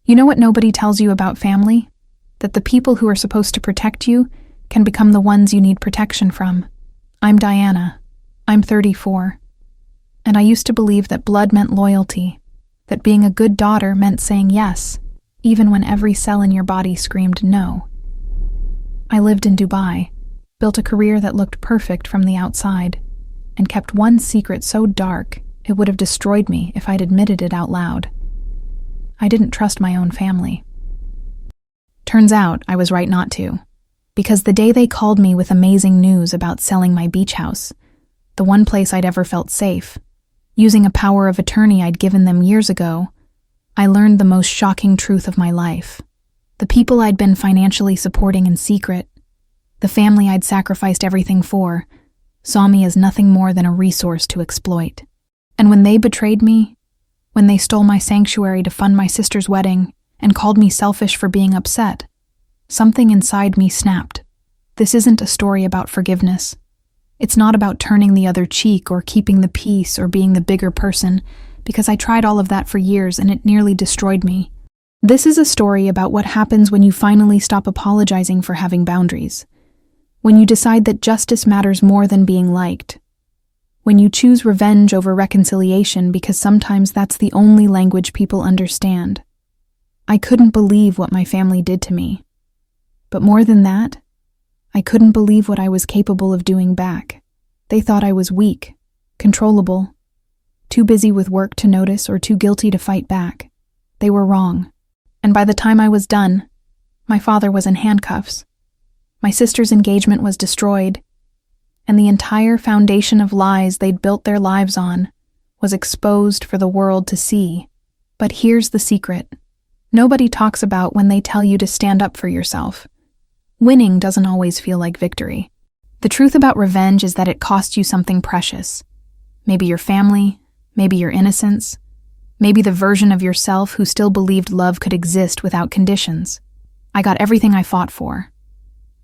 You know what nobody tells you about family? That the people who are supposed to protect you can become the ones you need protection from. I'm Diana. I'm 34. And I used to believe that blood meant loyalty, that being a good daughter meant saying yes, even when every cell in your body screamed no. I lived in Dubai, built a career that looked perfect from the outside, and kept one secret so dark it would have destroyed me if I'd admitted it out loud. I didn't trust my own family. Turns out I was right not to, because the day they called me with amazing news about selling my beach house, the one place I'd ever felt safe, using a power of attorney I'd given them years ago, I learned the most shocking truth of my life. The people I'd been financially supporting in secret, the family I'd sacrificed everything for, saw me as nothing more than a resource to exploit. And when they betrayed me, when they stole my sanctuary to fund my sister's wedding and called me selfish for being upset, something inside me snapped. This isn't a story about forgiveness. It's not about turning the other cheek or keeping the peace or being the bigger person, because I tried all of that for years and it nearly destroyed me. This is a story about what happens when you finally stop apologizing for having boundaries, when you decide that justice matters more than being liked, when you choose revenge over reconciliation because sometimes that's the only language people understand. I couldn't believe what my family did to me. But more than that, I couldn't believe what I was capable of doing back. They thought I was weak, controllable, too busy with work to notice or too guilty to fight back. They were wrong. And by the time I was done, my father was in handcuffs. My sister's engagement was destroyed, and the entire foundation of lies they'd built their lives on was exposed for the world to see. But here's the secret. Nobody talks about when they tell you to stand up for yourself. Winning doesn't always feel like victory. The truth about revenge is that it costs you something precious. Maybe your family, maybe your innocence, maybe the version of yourself who still believed love could exist without conditions. I got everything I fought for.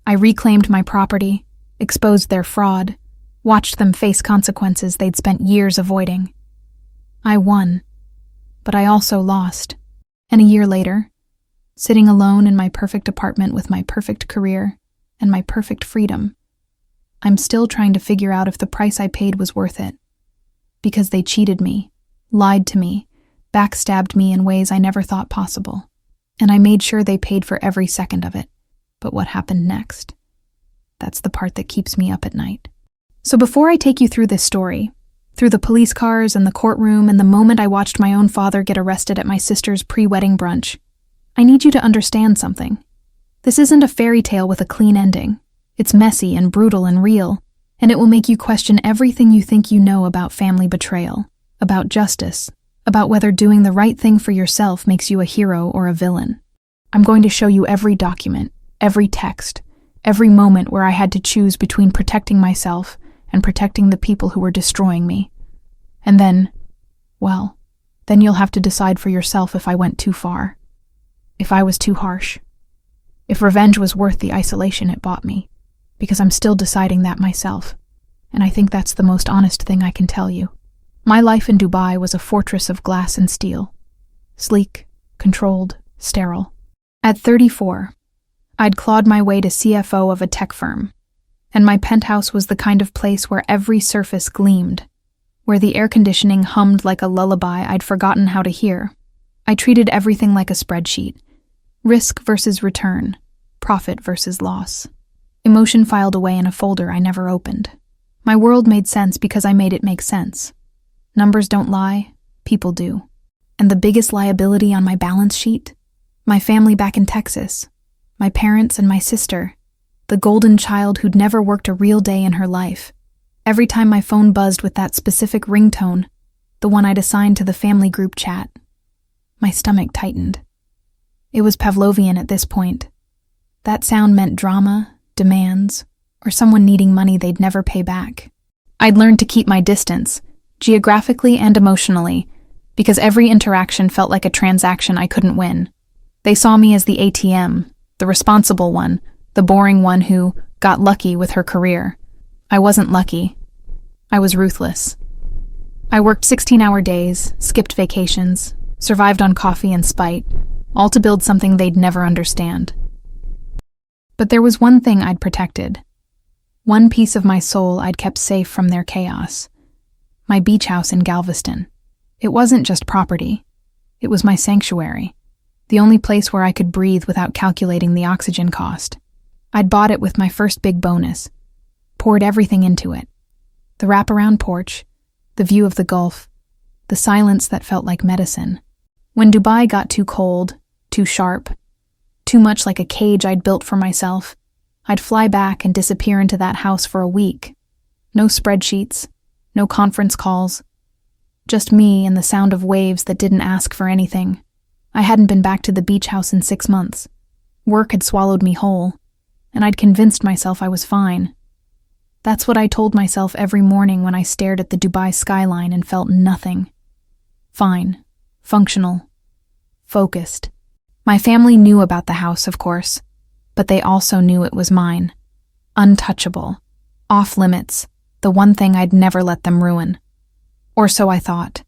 I reclaimed my property, exposed their fraud, watched them face consequences they'd spent years avoiding. I won, but I also lost. And a year later, sitting alone in my perfect apartment with my perfect career and my perfect freedom, I'm still trying to figure out if the price I paid was worth it. Because they cheated me, lied to me, backstabbed me in ways I never thought possible. And I made sure they paid for every second of it. But what happened next? That's the part that keeps me up at night. So before I take you through this story, through the police cars and the courtroom and the moment I watched my own father get arrested at my sister's pre-wedding brunch, I need you to understand something. This isn't a fairy tale with a clean ending. It's messy and brutal and real, and it will make you question everything you think you know about family betrayal, about justice, about whether doing the right thing for yourself makes you a hero or a villain. I'm going to show you every document, every text, every moment where I had to choose between protecting myself and protecting the people who were destroying me. And then you'll have to decide for yourself if I went too far, if I was too harsh, if revenge was worth the isolation it bought me, because I'm still deciding that myself, and I think that's the most honest thing I can tell you. My life in Dubai was a fortress of glass and steel, sleek, controlled, sterile. At 34, I'd clawed my way to CFO of a tech firm, and my penthouse was the kind of place where every surface gleamed, where the air conditioning hummed like a lullaby I'd forgotten how to hear. I treated everything like a spreadsheet. Risk versus return, profit versus loss. Emotion filed away in a folder I never opened. My world made sense because I made it make sense. Numbers don't lie, people do. And the biggest liability on my balance sheet? My family back in Texas. My parents and my sister. The golden child who'd never worked a real day in her life. Every time my phone buzzed with that specific ringtone, the one I'd assigned to the family group chat, my stomach tightened. It was Pavlovian at this point. That sound meant drama, demands, or someone needing money they'd never pay back. I'd learned to keep my distance, geographically and emotionally, because every interaction felt like a transaction I couldn't win. They saw me as the ATM, the responsible one, the boring one who got lucky with her career. I wasn't lucky. I was ruthless. I worked 16-hour days, skipped vacations, survived on coffee and spite, all to build something they'd never understand. But there was one thing I'd protected. One piece of my soul I'd kept safe from their chaos. My beach house in Galveston. It wasn't just property. It was my sanctuary. The only place where I could breathe without calculating the oxygen cost. I'd bought it with my first big bonus. Poured everything into it. The wraparound porch, the view of the Gulf, the silence that felt like medicine. When Dubai got too cold, too sharp, too much like a cage I'd built for myself, I'd fly back and disappear into that house for a week. No spreadsheets, no conference calls. Just me and the sound of waves that didn't ask for anything. I hadn't been back to the beach house in 6 months. Work had swallowed me whole, and I'd convinced myself I was fine. That's what I told myself every morning when I stared at the Dubai skyline and felt nothing. Fine, functional, focused. My family knew about the house, of course, but they also knew it was mine. Untouchable, off limits, the one thing I'd never let them ruin. Or so I thought.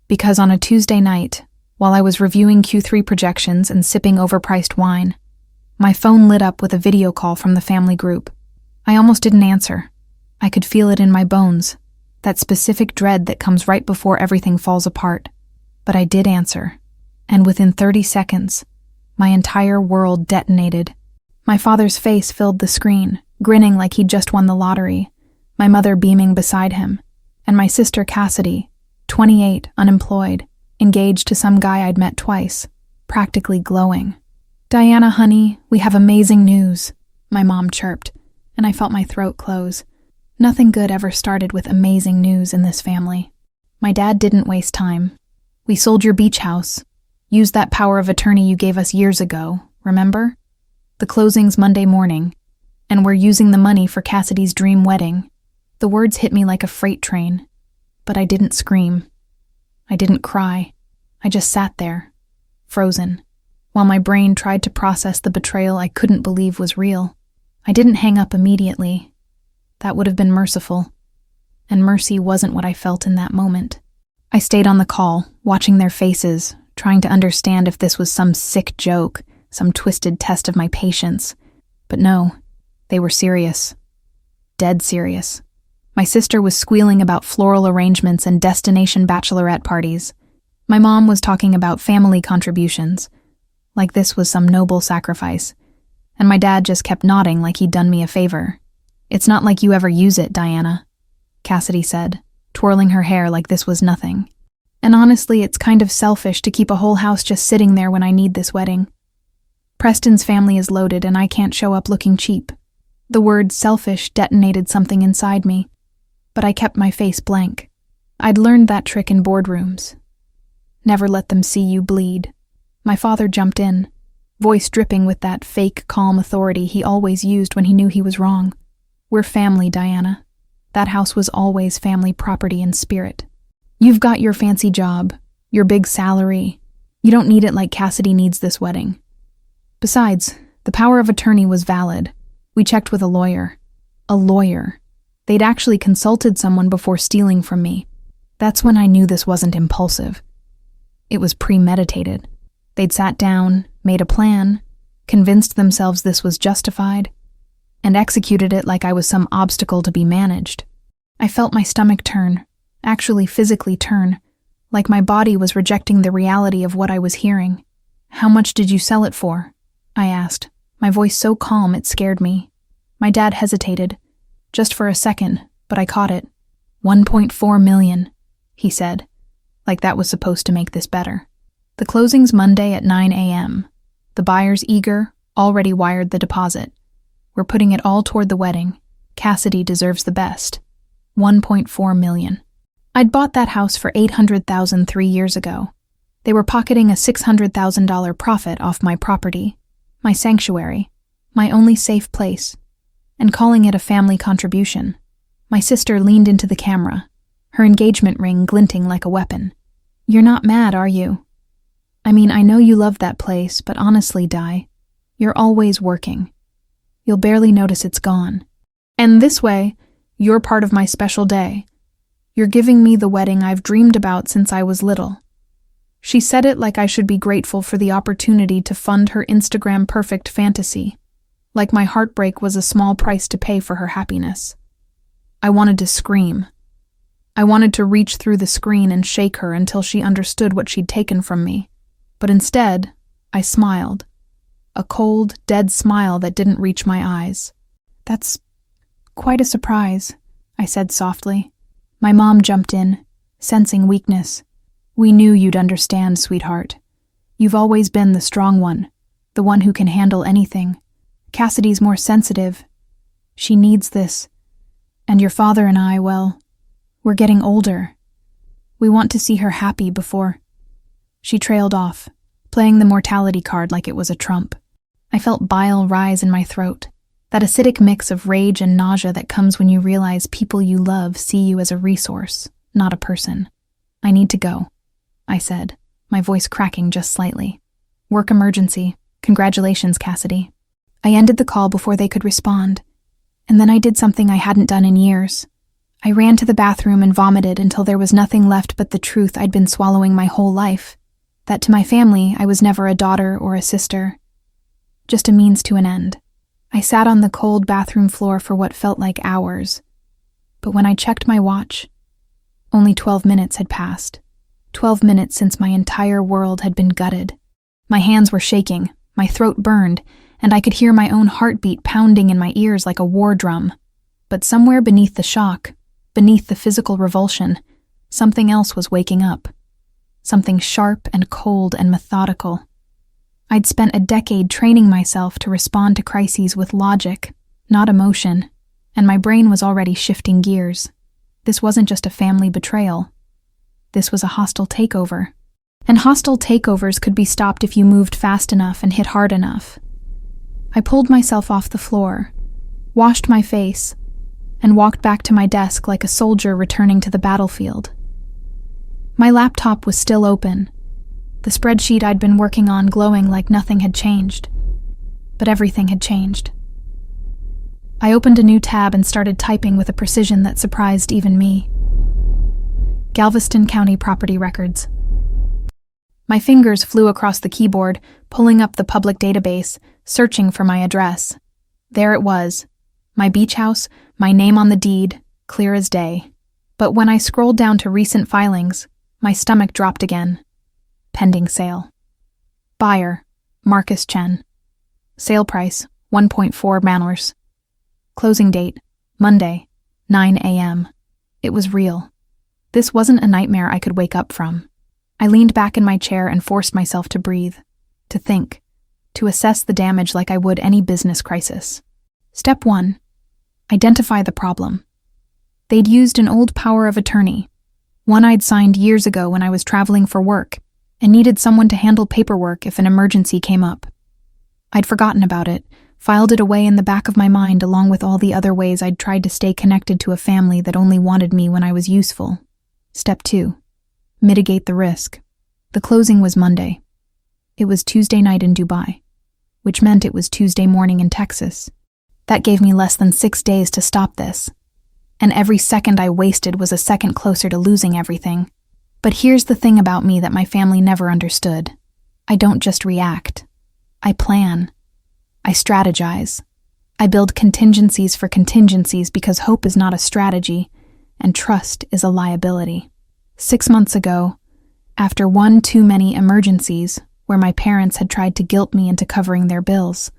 Because on a Tuesday night, while I was reviewing Q3 projections and sipping overpriced wine, my phone lit up with a video call from the family group. I almost didn't answer. I could feel it in my bones, that specific dread that comes right before everything falls apart. But I did answer, and within 30 seconds, my entire world detonated. My father's face filled the screen, grinning like he'd just won the lottery, my mother beaming beside him, and my sister Cassidy, 28, unemployed, engaged to some guy I'd met twice, practically glowing. "Diana, honey, we have amazing news," my mom chirped, and I felt my throat close. Nothing good ever started with amazing news in this family. My dad didn't waste time. "We sold your beach house. Used that power of attorney you gave us years ago, remember? The closing's Monday morning, and we're using the money for Cassidy's dream wedding." The words hit me like a freight train, but I didn't scream. I didn't cry. I just sat there, frozen, while my brain tried to process the betrayal I couldn't believe was real. I didn't hang up immediately. That would have been merciful, and mercy wasn't what I felt in that moment. I stayed on the call, watching their faces, trying to understand if this was some sick joke, some twisted test of my patience. But no, they were serious. Dead serious. My sister was squealing about floral arrangements and destination bachelorette parties. My mom was talking about family contributions, like this was some noble sacrifice. And my dad just kept nodding like he'd done me a favor. "It's not like you ever use it, Diana," Cassidy said, twirling her hair like this was nothing. "And honestly, it's kind of selfish to keep a whole house just sitting there when I need this wedding. Preston's family is loaded and I can't show up looking cheap." The word selfish detonated something inside me, but I kept my face blank. I'd learned that trick in boardrooms. Never let them see you bleed. My father jumped in, voice dripping with that fake, calm authority he always used when he knew he was wrong. "We're family, Diana. That house was always family property in spirit. You've got your fancy job, your big salary. You don't need it like Cassidy needs this wedding. Besides, the power of attorney was valid. We checked with a lawyer. A lawyer. They'd actually consulted someone before stealing from me. That's when I knew this wasn't impulsive. It was premeditated. They'd sat down, made a plan, convinced themselves this was justified, and executed it like I was some obstacle to be managed. I felt my stomach turn, actually physically turn, like my body was rejecting the reality of what I was hearing. "How much did you sell it for?" I asked, my voice so calm it scared me. My dad hesitated, just for a second, but I caught it. $1.4 million, he said, like that was supposed to make this better. The closing's Monday at 9 a.m. The buyer's eager, already wired the deposit. We're putting it all toward the wedding. Cassidy deserves the best. $1.4 million. I'd bought that house for $800,000 3 years ago. They were pocketing a $600,000 profit off my property, my sanctuary, my only safe place, and calling it a family contribution. My sister leaned into the camera, her engagement ring glinting like a weapon. "You're not mad, are you? I mean, I know you love that place, but honestly, Di, you're always working. You'll barely notice it's gone. And this way, you're part of my special day. You're giving me the wedding I've dreamed about since I was little. She said it like I should be grateful for the opportunity to fund her Instagram perfect fantasy, like my heartbreak was a small price to pay for her happiness. I wanted to scream. I wanted to reach through the screen and shake her until she understood what she'd taken from me. But instead, I smiled. A cold, dead smile that didn't reach my eyes. "That's quite a surprise," I said softly. My mom jumped in, sensing weakness. "We knew you'd understand, sweetheart. You've always been the strong one, the one who can handle anything. Cassidy's more sensitive. She needs this. And your father and I, well, we're getting older. We want to see her happy before—" She trailed off, playing the mortality card like it was a trump. I felt bile rise in my throat, that acidic mix of rage and nausea that comes when you realize people you love see you as a resource, not a person. "I need to go," I said, my voice cracking just slightly. "Work emergency. Congratulations, Cassidy." I ended the call before they could respond, and then I did something I hadn't done in years. I ran to the bathroom and vomited until there was nothing left but the truth I'd been swallowing my whole life, that to my family I was never a daughter or a sister, just a means to an end. I sat on the cold bathroom floor for what felt like hours, but when I checked my watch, only 12 minutes had passed. 12 minutes since my entire world had been gutted. My hands were shaking, my throat burned, and I could hear my own heartbeat pounding in my ears like a war drum. But somewhere beneath the shock, beneath the physical revulsion, something else was waking up. Something sharp and cold and methodical. I'd spent a decade training myself to respond to crises with logic, not emotion, and my brain was already shifting gears. This wasn't just a family betrayal. This was a hostile takeover. And hostile takeovers could be stopped if you moved fast enough and hit hard enough. I pulled myself off the floor, washed my face, and walked back to my desk like a soldier returning to the battlefield. My laptop was still open, the spreadsheet I'd been working on glowing like nothing had changed. But everything had changed. I opened a new tab and started typing with a precision that surprised even me. Galveston County Property Records. My fingers flew across the keyboard, pulling up the public database, searching for my address. There it was, my beach house, my name on the deed, clear as day. But when I scrolled down to recent filings, my stomach dropped again. Pending sale. Buyer, Marcus Chen. Sale price, 1.4 manors. Closing date, Monday, 9 a.m. It was real. This wasn't a nightmare I could wake up from. I leaned back in my chair and forced myself to breathe, to think, to assess the damage like I would any business crisis. Step 1. Identify the problem. They'd used an old power of attorney, one I'd signed years ago when I was traveling for work and needed someone to handle paperwork if an emergency came up. I'd forgotten about it, filed it away in the back of my mind along with all the other ways I'd tried to stay connected to a family that only wanted me when I was useful. Step 2. Mitigate the risk. The closing was Monday. It was Tuesday night in Dubai, which meant it was Tuesday morning in Texas. That gave me less than 6 days to stop this. And every second I wasted was a second closer to losing everything. But here's the thing about me that my family never understood. I don't just react. I plan. I strategize. I build contingencies for contingencies because hope is not a strategy, and trust is a liability. 6 months ago, after one too many emergencies, where my parents had tried to guilt me into covering their bills,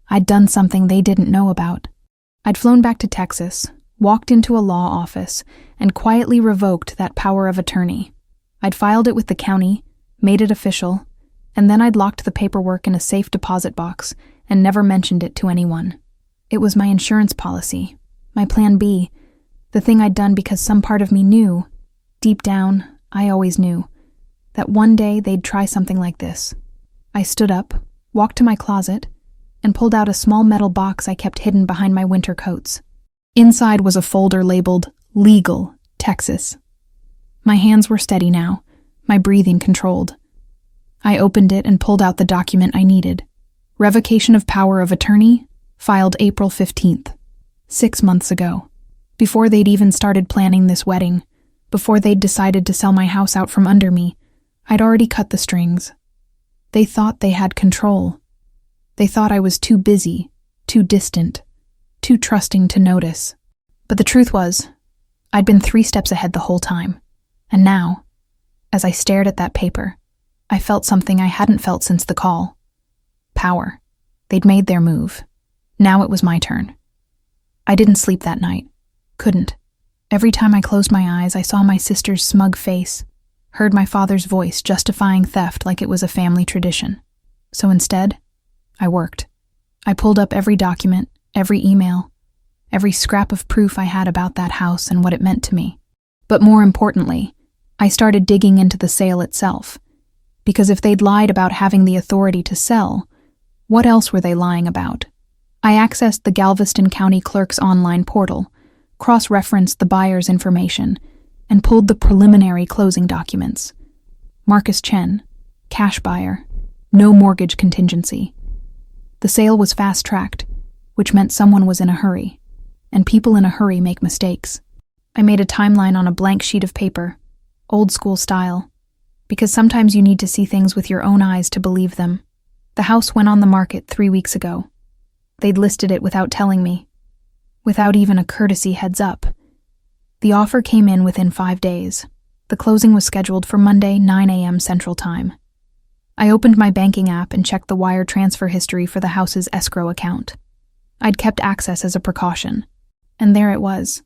I'd done something they didn't know about. I'd flown back to Texas, walked into a law office, and quietly revoked that power of attorney. I'd filed it with the county, made it official, and then I'd locked the paperwork in a safe deposit box and never mentioned it to anyone. It was my insurance policy, my plan B, the thing I'd done because some part of me knew, deep down, I always knew, that one day they'd try something like this. I stood up, walked to my closet, and pulled out a small metal box I kept hidden behind my winter coats. Inside was a folder labeled Legal, Texas. My hands were steady now, my breathing controlled. I opened it and pulled out the document I needed. Revocation of power of attorney, filed April 15th, 6 months ago. Before they'd even started planning this wedding, before they'd decided to sell my house out from under me, I'd already cut the strings. They thought they had control. They thought I was too busy, too distant, too trusting to notice. But the truth was, I'd been 3 steps ahead the whole time. And now, as I stared at that paper, I felt something I hadn't felt since the call. Power. They'd made their move. Now it was my turn. I didn't sleep that night. Couldn't. Every time I closed my eyes, I saw my sister's smug face, heard my father's voice justifying theft like it was a family tradition. So instead, I worked. I pulled up every document, every email, every scrap of proof I had about that house and what it meant to me. But more importantly, I started digging into the sale itself. Because if they'd lied about having the authority to sell, what else were they lying about? I accessed the Galveston County Clerk's online portal, cross-referenced the buyer's information, and pulled the preliminary closing documents. Marcus Chen, cash buyer, no mortgage contingency. The sale was fast-tracked, which meant someone was in a hurry, and people in a hurry make mistakes. I made a timeline on a blank sheet of paper, old-school style, because sometimes you need to see things with your own eyes to believe them. The house went on the market 3 weeks ago. They'd listed it without telling me, without even a courtesy heads up. The offer came in within 5 days. The closing was scheduled for Monday, 9 a.m. Central Time. I opened my banking app and checked the wire transfer history for the house's escrow account. I'd kept access as a precaution. And there it was.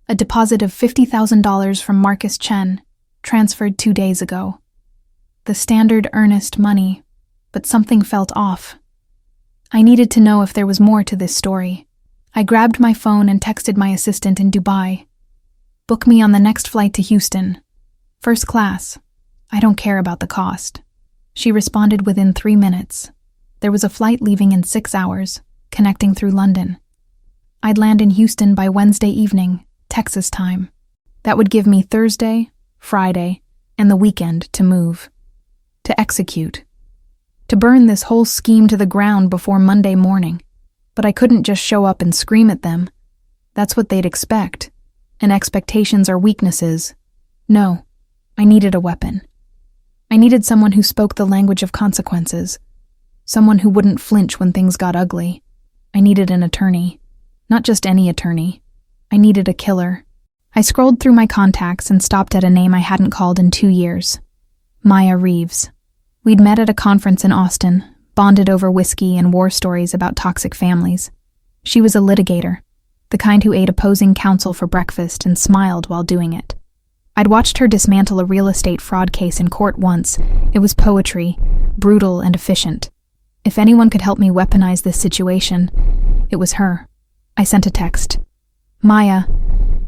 A deposit of $50,000 from Marcus Chen, transferred 2 days ago. The standard earnest money, but something felt off. I needed to know if there was more to this story. I grabbed my phone and texted my assistant in Dubai. Book me on the next flight to Houston. First class. I don't care about the cost. She responded within 3 minutes. There was a flight leaving in 6 hours, connecting through London. I'd land in Houston by Wednesday evening, Texas time. That would give me Thursday, Friday, and the weekend to move. To execute. To burn this whole scheme to the ground before Monday morning. But I couldn't just show up and scream at them. That's what they'd expect. And expectations are weaknesses. No, I needed a weapon. I needed someone who spoke the language of consequences. Someone who wouldn't flinch when things got ugly. I needed an attorney. Not just any attorney. I needed a killer. I scrolled through my contacts and stopped at a name I hadn't called in 2 years. Maya Reeves. We'd met at a conference in Austin, bonded over whiskey and war stories about toxic families. She was a litigator, the kind who ate opposing counsel for breakfast and smiled while doing it. I'd watched her dismantle a real estate fraud case in court once. It was poetry, brutal and efficient. If anyone could help me weaponize this situation, it was her. I sent a text. Maya,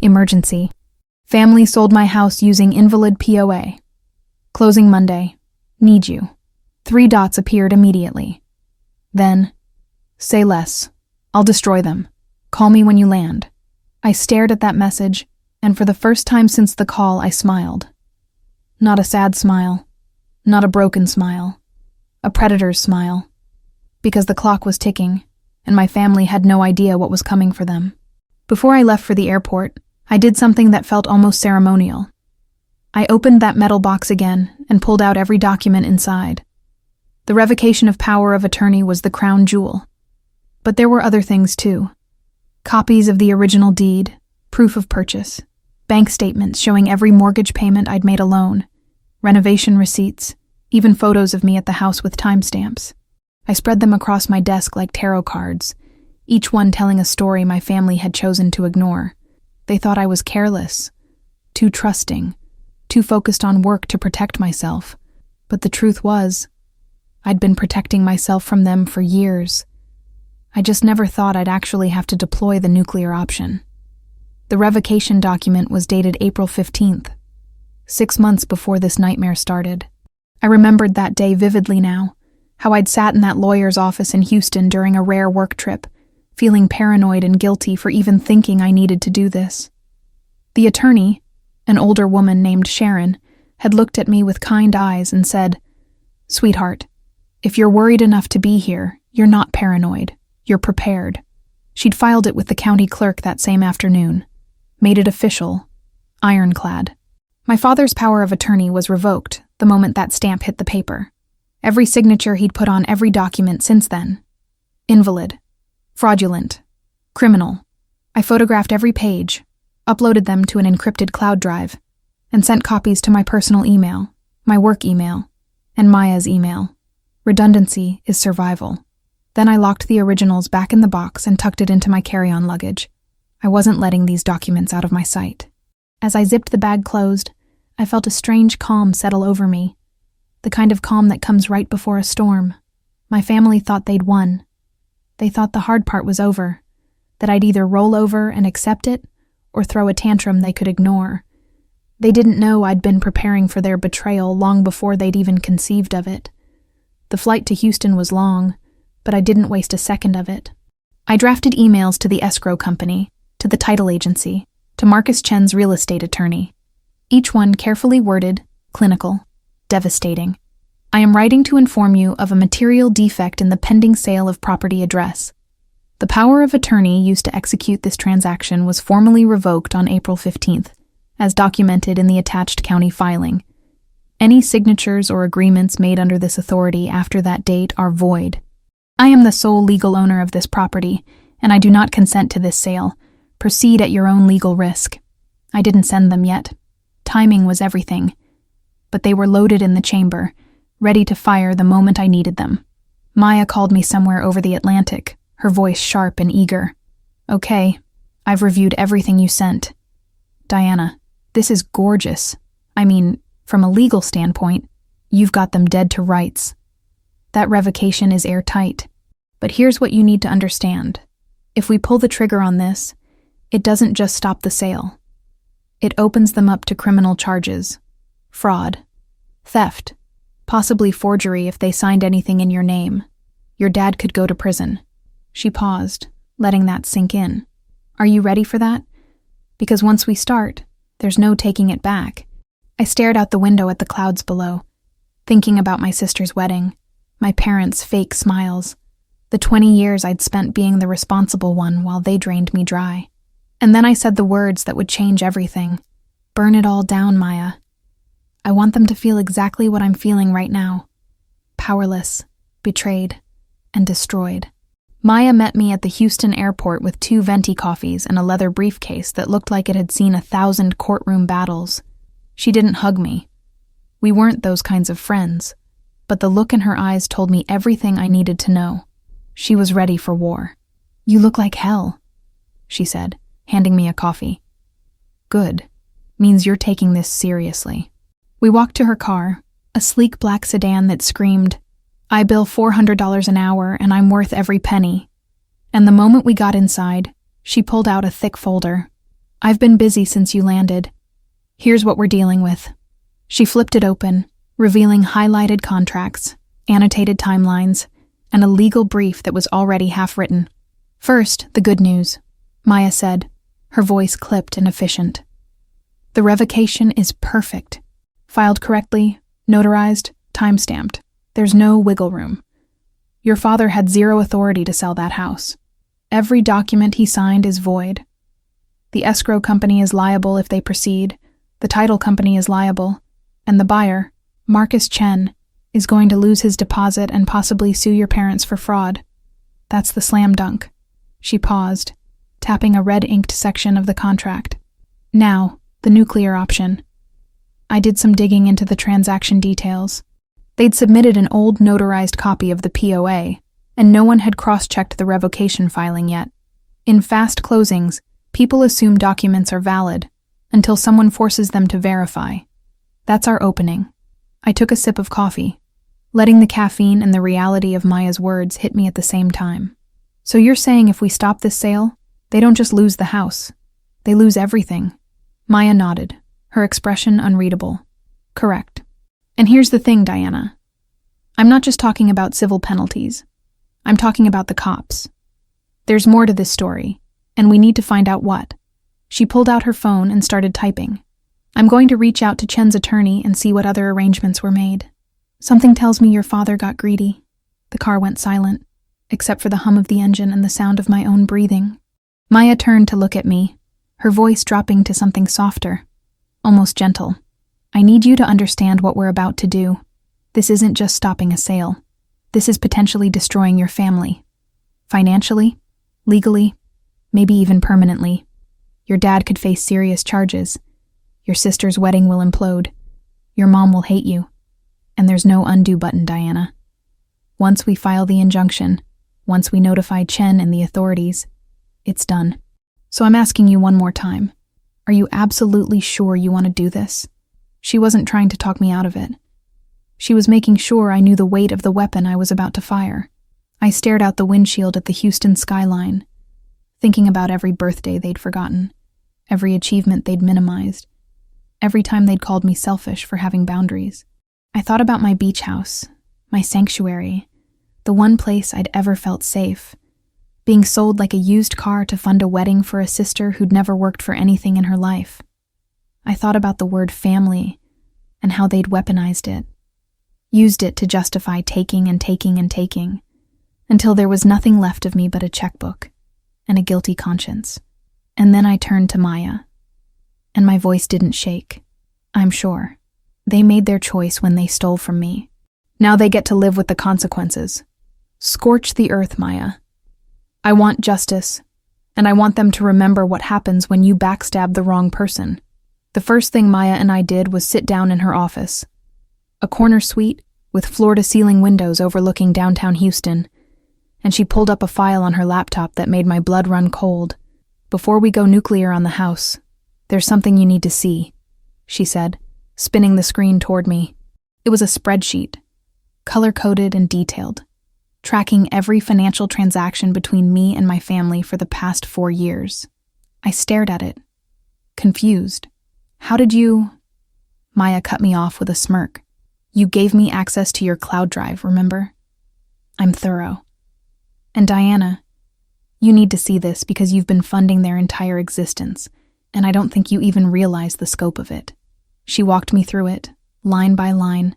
emergency. Family sold my house using invalid POA. Closing Monday. Need you. 3 dots appeared immediately. Then, say less. I'll destroy them. Call me when you land. I stared at that message, and for the first time since the call, I smiled. Not a sad smile. Not a broken smile. A predator's smile. Because the clock was ticking, and my family had no idea what was coming for them. Before I left for the airport, I did something that felt almost ceremonial. I opened that metal box again and pulled out every document inside. The revocation of power of attorney was the crown jewel. But there were other things too. Copies of the original deed, proof of purchase, bank statements showing every mortgage payment I'd made alone, renovation receipts, even photos of me at the house with timestamps. I spread them across my desk like tarot cards, each one telling a story my family had chosen to ignore. They thought I was careless, too trusting, too focused on work to protect myself. But the truth was, I'd been protecting myself from them for years. I just never thought I'd actually have to deploy the nuclear option. The revocation document was dated April 15th, 6 months before this nightmare started. I remembered that day vividly now, how I'd sat in that lawyer's office in Houston during a rare work trip, feeling paranoid and guilty for even thinking I needed to do this. The attorney, an older woman named Sharon, had looked at me with kind eyes and said, "Sweetheart, if you're worried enough to be here, you're not paranoid. You're prepared." She'd filed it with the county clerk that same afternoon, made it official, ironclad. My father's power of attorney was revoked, the moment that stamp hit the paper. Every signature he'd put on every document since then. Invalid. Fraudulent. Criminal. I photographed every page, uploaded them to an encrypted cloud drive, and sent copies to my personal email, my work email, and Maya's email. Redundancy is survival. Then I locked the originals back in the box and tucked it into my carry-on luggage. I wasn't letting these documents out of my sight. As I zipped the bag closed, I felt a strange calm settle over me. The kind of calm that comes right before a storm. My family thought they'd won. They thought the hard part was over, that I'd either roll over and accept it or throw a tantrum they could ignore. They didn't know I'd been preparing for their betrayal long before they'd even conceived of it. The flight to Houston was long, but I didn't waste a second of it. I drafted emails to the escrow company, to the title agency, to Marcus Chen's real estate attorney. Each one carefully worded, clinical, devastating. I am writing to inform you of a material defect in the pending sale of property address. The power of attorney used to execute this transaction was formally revoked on April 15th, as documented in the attached county filing. Any signatures or agreements made under this authority after that date are void. I am the sole legal owner of this property, and I do not consent to this sale. Proceed at your own legal risk. I didn't send them yet. Timing was everything. But they were loaded in the chamber, ready to fire the moment I needed them. Maya called me somewhere over the Atlantic, her voice sharp and eager. Okay, I've reviewed everything you sent. Diana, this is gorgeous. I mean, from a legal standpoint, you've got them dead to rights. That revocation is airtight. But here's what you need to understand. If we pull the trigger on this, it doesn't just stop the sale. It opens them up to criminal charges. Fraud. Theft. Possibly forgery if they signed anything in your name. Your dad could go to prison. She paused, letting that sink in. Are you ready for that? Because once we start, there's no taking it back. I stared out the window at the clouds below, thinking about my sister's wedding, my parents' fake smiles, the 20 years I'd spent being the responsible one while they drained me dry. And then I said the words that would change everything. Burn it all down, Maya. I want them to feel exactly what I'm feeling right now. Powerless, betrayed, and destroyed. Maya met me at the Houston airport with 2 venti coffees and a leather briefcase that looked like it had seen 1,000 courtroom battles. She didn't hug me. We weren't those kinds of friends, but the look in her eyes told me everything I needed to know. She was ready for war. You look like hell, she said, handing me a coffee. Good. Means you're taking this seriously. We walked to her car, a sleek black sedan that screamed, I bill $400 an hour and I'm worth every penny. And the moment we got inside, she pulled out a thick folder. I've been busy since you landed. Here's what we're dealing with. She flipped it open, revealing highlighted contracts, annotated timelines, and a legal brief that was already half-written. First, the good news, Maya said, her voice clipped and efficient. The revocation is perfect. Filed correctly, notarized, time-stamped. There's no wiggle room. Your father had zero authority to sell that house. Every document he signed is void. The escrow company is liable if they proceed, the title company is liable, and the buyer, Marcus Chen, is going to lose his deposit and possibly sue your parents for fraud. That's the slam dunk. She paused, tapping a red-inked section of the contract. Now, the nuclear option. I did some digging into the transaction details. They'd submitted an old notarized copy of the POA, and no one had cross-checked the revocation filing yet. In fast closings, people assume documents are valid until someone forces them to verify. That's our opening. I took a sip of coffee, letting the caffeine and the reality of Maya's words hit me at the same time. So you're saying if we stop this sale, they don't just lose the house, they lose everything? Maya nodded, her expression unreadable. Correct. And here's the thing, Diana. I'm not just talking about civil penalties. I'm talking about the cops. There's more to this story, and we need to find out what. She pulled out her phone and started typing. I'm going to reach out to Chen's attorney and see what other arrangements were made. Something tells me your father got greedy. The car went silent, except for the hum of the engine and the sound of my own breathing. Maya turned to look at me, her voice dropping to something softer, almost gentle. I need you to understand what we're about to do. This isn't just stopping a sale. This is potentially destroying your family. Financially, legally, maybe even permanently. Your dad could face serious charges. Your sister's wedding will implode. Your mom will hate you. And there's no undo button, Diana. Once we file the injunction, once we notify Chen and the authorities, it's done. So I'm asking you one more time. Are you absolutely sure you want to do this? She wasn't trying to talk me out of it. She was making sure I knew the weight of the weapon I was about to fire. I stared out the windshield at the Houston skyline, thinking about every birthday they'd forgotten, every achievement they'd minimized, every time they'd called me selfish for having boundaries. I thought about my beach house, my sanctuary, the one place I'd ever felt safe, being sold like a used car to fund a wedding for a sister who'd never worked for anything in her life. I thought about the word family and how they'd weaponized it, used it to justify taking and taking and taking, until there was nothing left of me but a checkbook and a guilty conscience. And then I turned to Maya, and my voice didn't shake. I'm sure. They made their choice when they stole from me. Now they get to live with the consequences. Scorch the earth, Maya. I want justice, and I want them to remember what happens when you backstab the wrong person. The first thing Maya and I did was sit down in her office. A corner suite with floor-to-ceiling windows overlooking downtown Houston, and she pulled up a file on her laptop that made my blood run cold. Before we go nuclear on the house, there's something you need to see, she said, spinning the screen toward me. It was a spreadsheet, color-coded and detailed, tracking every financial transaction between me and my family for the past 4 years. I stared at it, confused. How did you... Maya cut me off with a smirk. You gave me access to your cloud drive, remember? I'm thorough. And Diana, you need to see this because you've been funding their entire existence, and I don't think you even realize the scope of it. She walked me through it, line by line,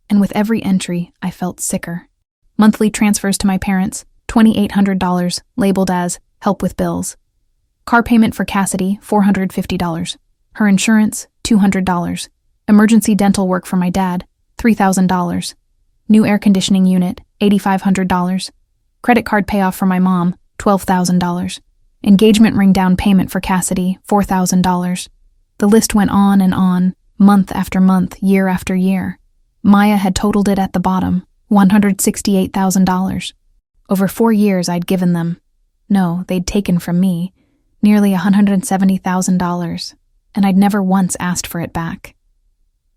and with every entry, I felt sicker. Monthly transfers to my parents, $2,800, labeled as help with bills. Car payment for Cassidy, $450. Her insurance, $200. Emergency dental work for my dad, $3,000. New air conditioning unit, $8,500. Credit card payoff for my mom, $12,000. Engagement ring down payment for Cassidy, $4,000. The list went on, month after month, year after year. Maya had totaled it at the bottom, $168,000. Over 4 years I'd given them, no, they'd taken from me, nearly $170,000, and I'd never once asked for it back.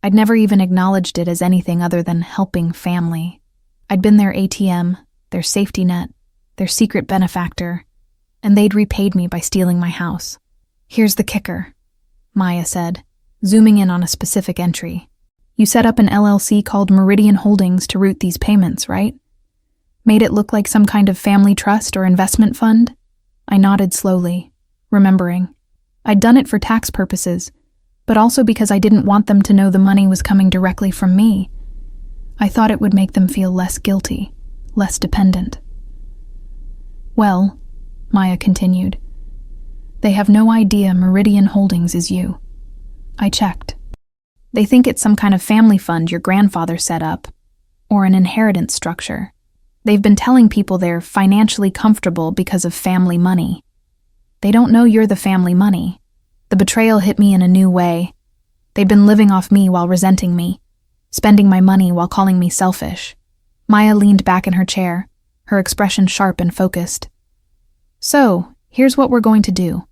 I'd never even acknowledged it as anything other than helping family. I'd been their ATM, their safety net, their secret benefactor, and they'd repaid me by stealing my house. Here's the kicker, Maya said, zooming in on a specific entry. You set up an LLC called Meridian Holdings to route these payments, right? Made it look like some kind of family trust or investment fund? I nodded slowly, remembering. I'd done it for tax purposes, but also because I didn't want them to know the money was coming directly from me. I thought it would make them feel less guilty, less dependent. Well, Maya continued, they have no idea Meridian Holdings is you. I checked. They think it's some kind of family fund your grandfather set up, or an inheritance structure. They've been telling people they're financially comfortable because of family money. They don't know you're the family money. The betrayal hit me in a new way. They'd been living off me while resenting me, spending my money while calling me selfish. Maya leaned back in her chair, her expression sharp and focused. So, here's what we're going to do.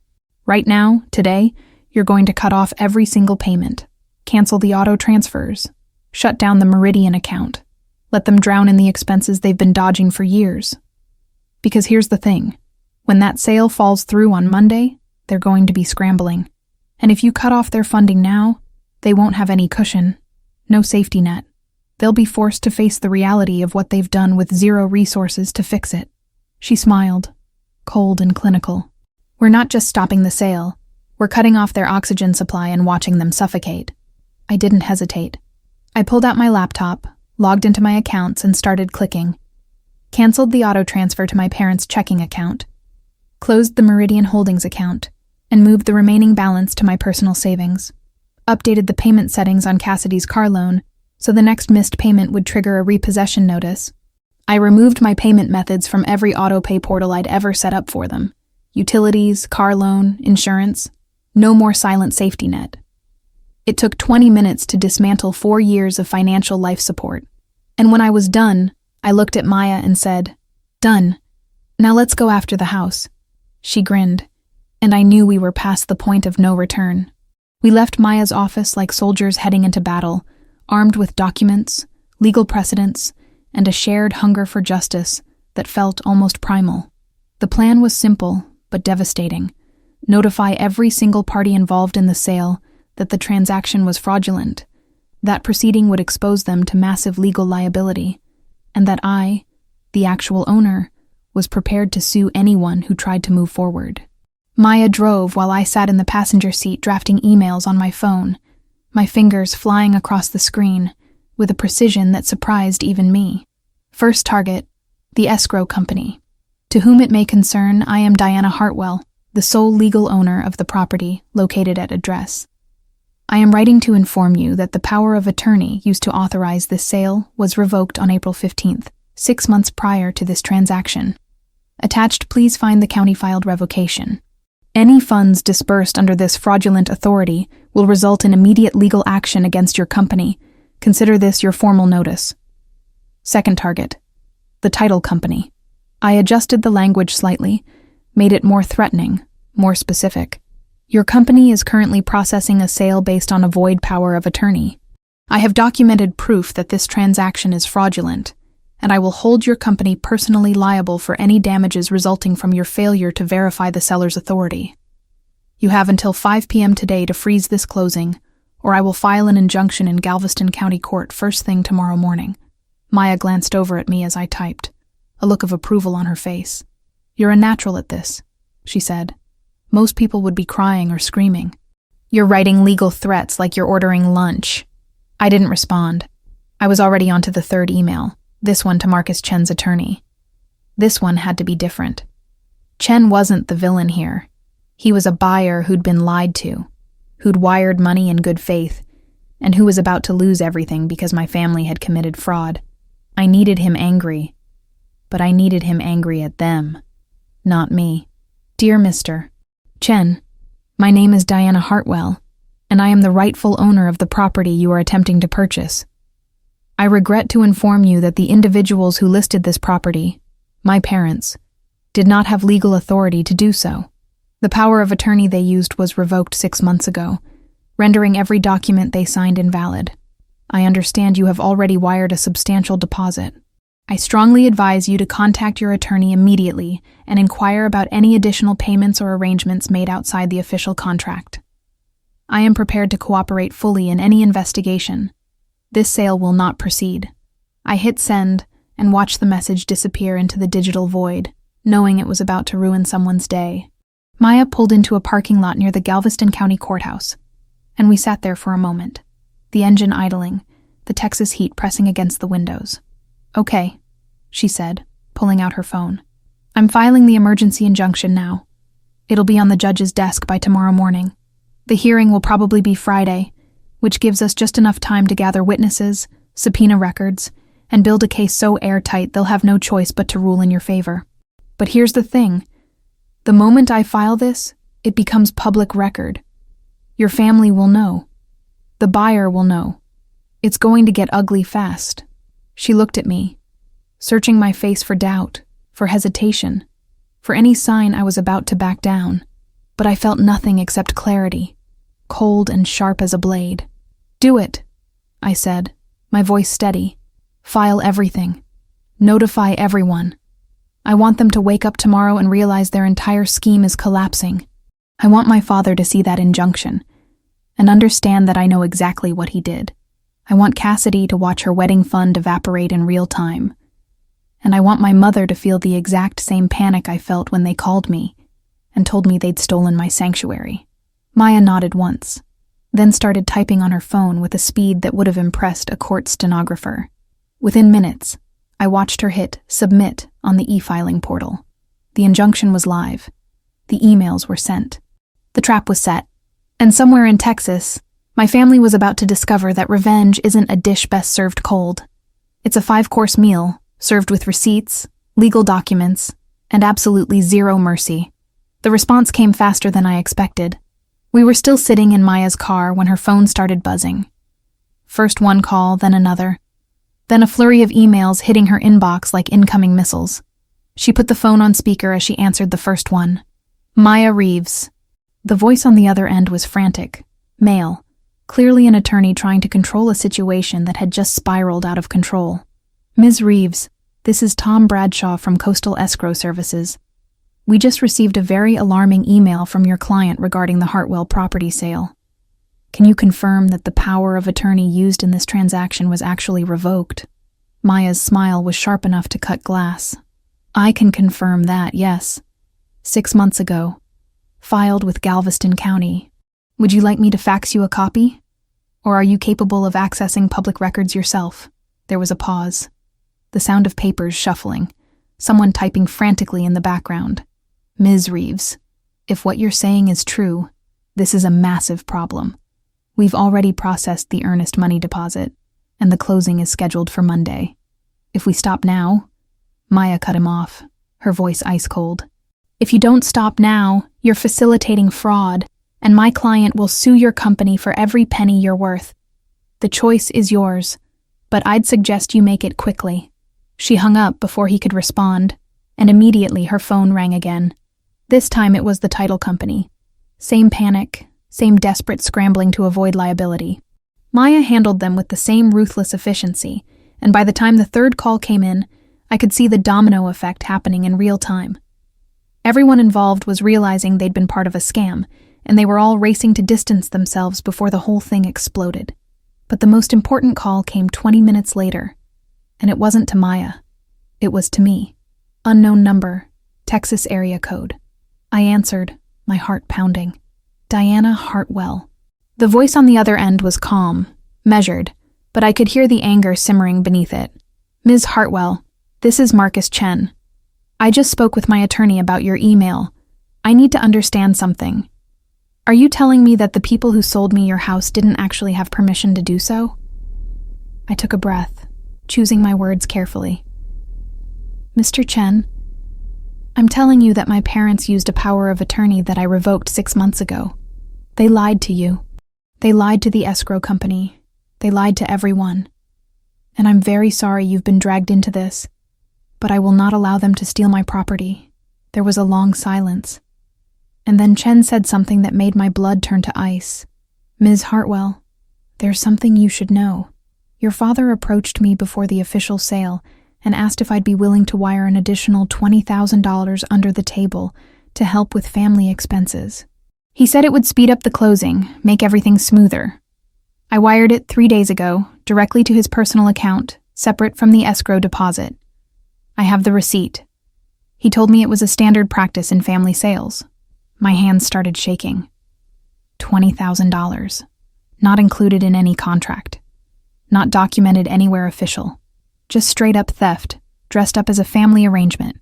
Right now, today, you're going to cut off every single payment, cancel the auto transfers, shut down the Meridian account, let them drown in the expenses they've been dodging for years. Because here's the thing, when that sale falls through on Monday, they're going to be scrambling. And if you cut off their funding now, they won't have any cushion, no safety net. They'll be forced to face the reality of what they've done with zero resources to fix it. She smiled, cold and clinical. We're not just stopping the sale. We're cutting off their oxygen supply and watching them suffocate. I didn't hesitate. I pulled out my laptop, logged into my accounts, and started clicking. Canceled the auto transfer to my parents' checking account, closed the Meridian Holdings account, and moved the remaining balance to my personal savings. updated the payment settings on Cassidy's car loan, so the next missed payment would trigger a repossession notice. I removed my payment methods from every auto-pay portal I'd ever set up for them. Utilities, car loan, insurance. No more silent safety net. It took 20 minutes to dismantle 4 years of financial life support. And when I was done, I looked at Maya and said, "Done. Now let's go after the house." She grinned, and I knew we were past the point of no return. We left Maya's office like soldiers heading into battle, armed with documents, legal precedents, and a shared hunger for justice that felt almost primal. The plan was simple, but devastating. Notify every single party involved in the sale that the transaction was fraudulent. That proceeding would expose them to massive legal liability, and that I, the actual owner, was prepared to sue anyone who tried to move forward. Maya drove while I sat in the passenger seat drafting emails on my phone, my fingers flying across the screen with a precision that surprised even me. First target, the escrow company. To whom it may concern, I am Diana Hartwell, the sole legal owner of the property located at address. I am writing to inform you that the power of attorney used to authorize this sale was revoked on April 15th, 6 months prior to this transaction. Attached, please find the county-filed revocation. Any funds disbursed under this fraudulent authority will result in immediate legal action against your company. Consider this your formal notice. Second target, the title company. I adjusted the language slightly, made it more threatening, more specific. Your company is currently processing a sale based on a void power of attorney. I have documented proof that this transaction is fraudulent, and I will hold your company personally liable for any damages resulting from your failure to verify the seller's authority. You have until 5 p.m. today to freeze this closing, or I will file an injunction in Galveston County Court first thing tomorrow morning. Maya glanced over at me as I typed, a look of approval on her face. "You're a natural at this," she said. "Most people would be crying or screaming. You're writing legal threats like you're ordering lunch." I didn't respond. I was already on to the third email, this one to Marcus Chen's attorney. This one had to be different. Chen wasn't the villain here. He was a buyer who'd been lied to, who'd wired money in good faith, and who was about to lose everything because my family had committed fraud. I needed him angry, but I needed him angry at them, not me. "Dear Mr. Chen, my name is Diana Hartwell, and I am the rightful owner of the property you are attempting to purchase. I regret to inform you that the individuals who listed this property, my parents, did not have legal authority to do so. The power of attorney they used was revoked 6 months ago, rendering every document they signed invalid. I understand you have already wired a substantial deposit. I strongly advise you to contact your attorney immediately and inquire about any additional payments or arrangements made outside the official contract. I am prepared to cooperate fully in any investigation. This sale will not proceed." I hit send and watched the message disappear into the digital void, knowing it was about to ruin someone's day. Maya pulled into a parking lot near the Galveston County Courthouse, and we sat there for a moment, the engine idling, the Texas heat pressing against the windows. "Okay," she said, pulling out her phone. "I'm filing the emergency injunction now. It'll be on the judge's desk by tomorrow morning. The hearing will probably be Friday, which gives us just enough time to gather witnesses, subpoena records, and build a case so airtight they'll have no choice but to rule in your favor. But here's the thing. The moment I file this, it becomes public record. Your family will know. The buyer will know. It's going to get ugly fast." She looked at me, searching my face for doubt, for hesitation, for any sign I was about to back down. But I felt nothing except clarity, cold and sharp as a blade. "Do it," I said, my voice steady. "File everything. Notify everyone. I want them to wake up tomorrow and realize their entire scheme is collapsing. I want my father to see that injunction and understand that I know exactly what he did. I want Cassidy to watch her wedding fund evaporate in real time. And I want my mother to feel the exact same panic I felt when they called me and told me they'd stolen my sanctuary." Maya nodded once, then started typing on her phone with a speed that would have impressed a court stenographer. Within minutes, I watched her hit submit on the e-filing portal. The injunction was live. The emails were sent. The trap was set. And somewhere in Texas, My family was about to discover that revenge isn't a dish best served cold. It's a 5-course meal, served with receipts, legal documents, and absolutely zero mercy. The response came faster than I expected. We were still sitting in Maya's car when her phone started buzzing. First one call, then another. Then a flurry of emails hitting her inbox like incoming missiles. She put the phone on speaker as she answered the first one. Maya Reeves. The voice on the other end was frantic. Male. Clearly an attorney trying to control a situation that had just spiraled out of control. Ms. Reeves, this is Tom Bradshaw from Coastal Escrow Services. We just received a very alarming email from your client regarding the Hartwell property sale. Can you confirm that the power of attorney used in this transaction was actually revoked? Maya's smile was sharp enough to cut glass. I can confirm that, yes. 6 months ago. Filed with Galveston County. Would you like me to fax you a copy? Or are you capable of accessing public records yourself? There was a pause. The sound of papers shuffling. Someone typing frantically in the background. Ms. Reeves, if what you're saying is true, this is a massive problem. We've already processed the earnest money deposit, and the closing is scheduled for Monday. If we stop now... Maya cut him off, her voice ice cold. If you don't stop now, you're facilitating fraud, and my client will sue your company for every penny you're worth. The choice is yours, but I'd suggest you make it quickly. She hung up before he could respond, and immediately her phone rang again. This time it was the title company. Same panic, same desperate scrambling to avoid liability. Maya handled them with the same ruthless efficiency, and by the time the third call came in, I could see the domino effect happening in real time. Everyone involved was realizing they'd been part of a scam, and they were all racing to distance themselves before the whole thing exploded. But the most important call came 20 minutes later, and it wasn't to Maya. It was to me. Unknown number, Texas area code. I answered, my heart pounding. Diana Hartwell. The voice on the other end was calm, measured, but I could hear the anger simmering beneath it. Ms. Hartwell, this is Marcus Chen. I just spoke with my attorney about your email. I need to understand something. Are you telling me that the people who sold me your house didn't actually have permission to do so? I took a breath, choosing my words carefully. Mr. Chen, I'm telling you that my parents used a power of attorney that I revoked 6 months ago. They lied to you. They lied to the escrow company. They lied to everyone. And I'm very sorry you've been dragged into this, but I will not allow them to steal my property. There was a long silence. And then Chen said something that made my blood turn to ice. Ms. Hartwell, there's something you should know. Your father approached me before the official sale and asked if I'd be willing to wire an additional $20,000 under the table to help with family expenses. He said it would speed up the closing, make everything smoother. I wired it 3 days ago, directly to his personal account, separate from the escrow deposit. I have the receipt. He told me it was a standard practice in family sales. My hands started shaking. $20,000. Not included in any contract. Not documented anywhere official. Just straight up theft, dressed up as a family arrangement.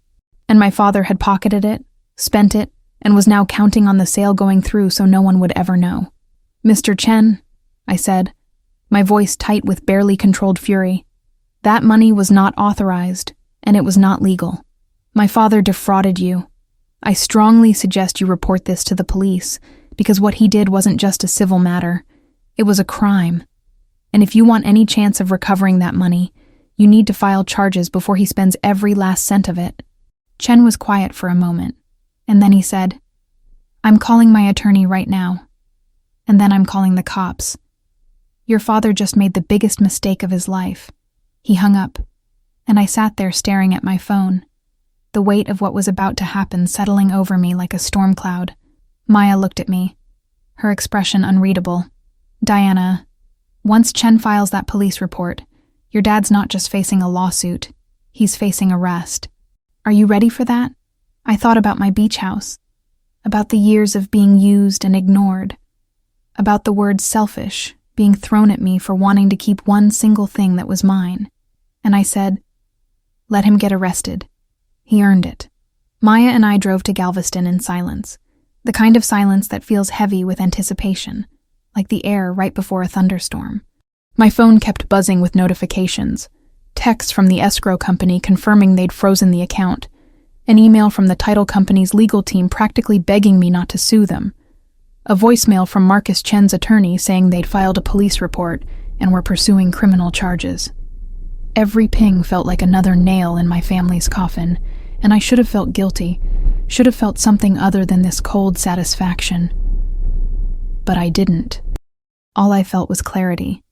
And my father had pocketed it, spent it, and was now counting on the sale going through so no one would ever know. Mr. Chen, I said, my voice tight with barely controlled fury. That money was not authorized, and it was not legal. My father defrauded you. I strongly suggest you report this to the police, because what he did wasn't just a civil matter. It was a crime. And if you want any chance of recovering that money, you need to file charges before he spends every last cent of it. Chen was quiet for a moment, and then he said, I'm calling my attorney right now. And then I'm calling the cops. Your father just made the biggest mistake of his life. He hung up, and I sat there staring at my phone, the weight of what was about to happen settling over me like a storm cloud. Maya looked at me, her expression unreadable. Diana, once Chen files that police report, your dad's not just facing a lawsuit, he's facing arrest. Are you ready for that? I thought about my beach house, about the years of being used and ignored, about the word selfish being thrown at me for wanting to keep one single thing that was mine. And I said, let him get arrested. He earned it. Maya and I drove to Galveston in silence, the kind of silence that feels heavy with anticipation. like the air right before a thunderstorm. My phone kept buzzing with notifications. Texts from the escrow company confirming they'd frozen the account. An email from the title company's legal team practically begging me not to sue them. A voicemail from Marcus Chen's attorney saying they'd filed a police report and were pursuing criminal charges. Every ping felt like another nail in my family's coffin, and I should have felt guilty, should have felt something other than this cold satisfaction. But I didn't. All I felt was clarity,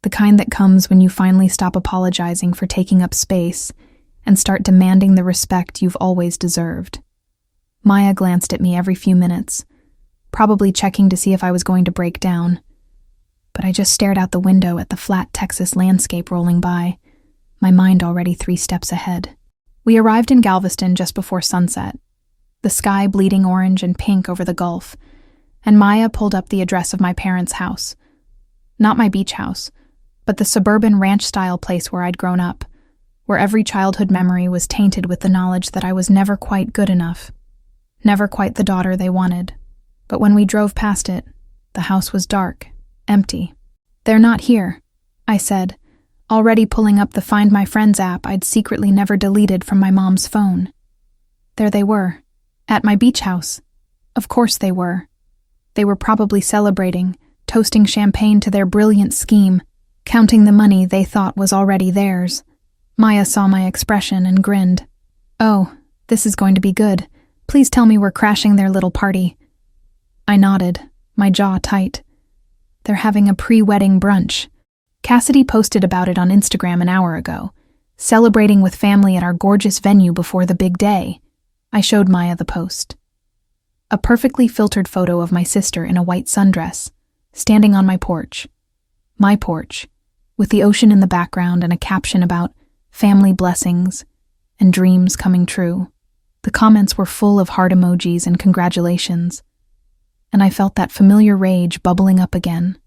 the kind that comes when you finally stop apologizing for taking up space and start demanding the respect you've always deserved. Maya glanced at me every few minutes, probably checking to see if I was going to break down. But I just stared out the window at the flat Texas landscape rolling by, my mind already 3 steps ahead. We arrived in Galveston just before sunset, the sky bleeding orange and pink over the Gulf, and Maya pulled up the address of my parents' house. Not my beach house, but the suburban ranch-style place where I'd grown up, where every childhood memory was tainted with the knowledge that I was never quite good enough, never quite the daughter they wanted. But when we drove past it, the house was dark, empty. "They're not here," I said, already pulling up the Find My Friends app I'd secretly never deleted from my mom's phone. There they were, at my beach house. Of course they were. They were probably celebrating, toasting champagne to their brilliant scheme, counting the money they thought was already theirs. Maya saw my expression and grinned. "Oh, this is going to be good. Please tell me we're crashing their little party." I nodded, my jaw tight. They're having a pre-wedding brunch. Cassidy posted about it on Instagram an hour ago, celebrating with family at our gorgeous venue before the big day. I showed Maya the post. A perfectly filtered photo of my sister in a white sundress, standing on my porch. My porch, with the ocean in the background and a caption about family blessings and dreams coming true. The comments were full of heart emojis and congratulations, and I felt that familiar rage bubbling up again,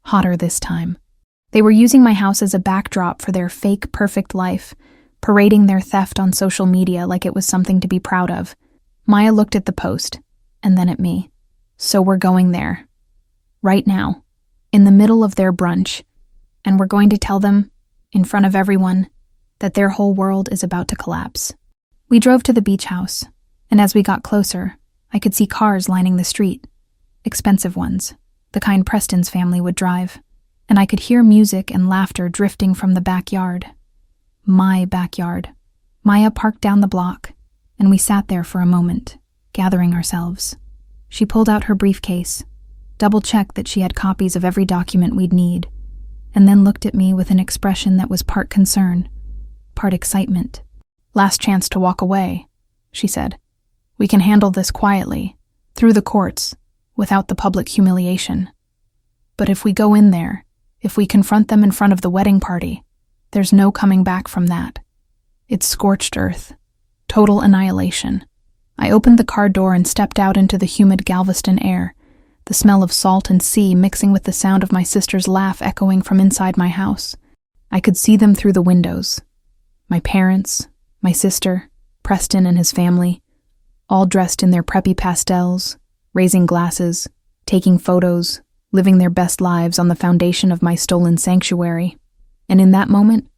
hotter this time. They were using my house as a backdrop for their fake perfect life, parading their theft on social media like it was something to be proud of. Maya looked at the post, and then at me. "So we're going there. Right now. In the middle of their brunch. And we're going to tell them, in front of everyone, that their whole world is about to collapse." We drove to the beach house, and as we got closer, I could see cars lining the street. Expensive ones, the kind Preston's family would drive. And I could hear music and laughter drifting from the backyard. My backyard. Maya parked down the block, and we sat there for a moment, gathering ourselves. She pulled out her briefcase, double-checked that she had copies of every document we'd need, and then looked at me with an expression that was part concern, part excitement. "Last chance to walk away," she said. "We can handle this quietly, through the courts, without the public humiliation. But if we go in there, if we confront them in front of the wedding party, there's no coming back from that. It's scorched earth, total annihilation." I opened the car door and stepped out into the humid Galveston air, the smell of salt and sea mixing with the sound of my sister's laugh echoing from inside my house. I could see them through the windows. My parents, my sister, Preston and his family, all dressed in their preppy pastels, raising glasses, taking photos, living their best lives on the foundation of my stolen sanctuary. And in that moment,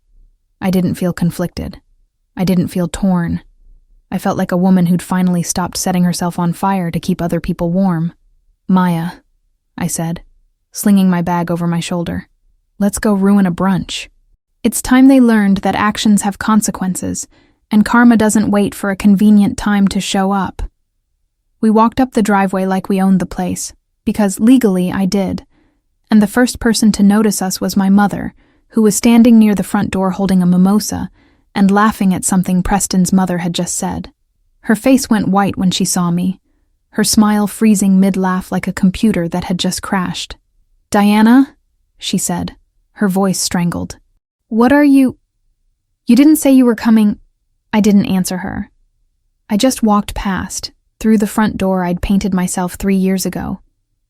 I didn't feel conflicted. I didn't feel torn. I felt like a woman who'd finally stopped setting herself on fire to keep other people warm. "Maya," I said, slinging my bag over my shoulder. "Let's go ruin a brunch." It's time they learned that actions have consequences, and karma doesn't wait for a convenient time to show up. We walked up the driveway like we owned the place, because legally I did, and the first person to notice us was my mother, who was standing near the front door holding a mimosa and laughing at something Preston's mother had just said. Her face went white when she saw me, her smile freezing mid-laugh like a computer that had just crashed. "Diana," she said, her voice strangled. "What are you... You didn't say you were coming..." I didn't answer her. I just walked past, through the front door I'd painted myself 3 years ago,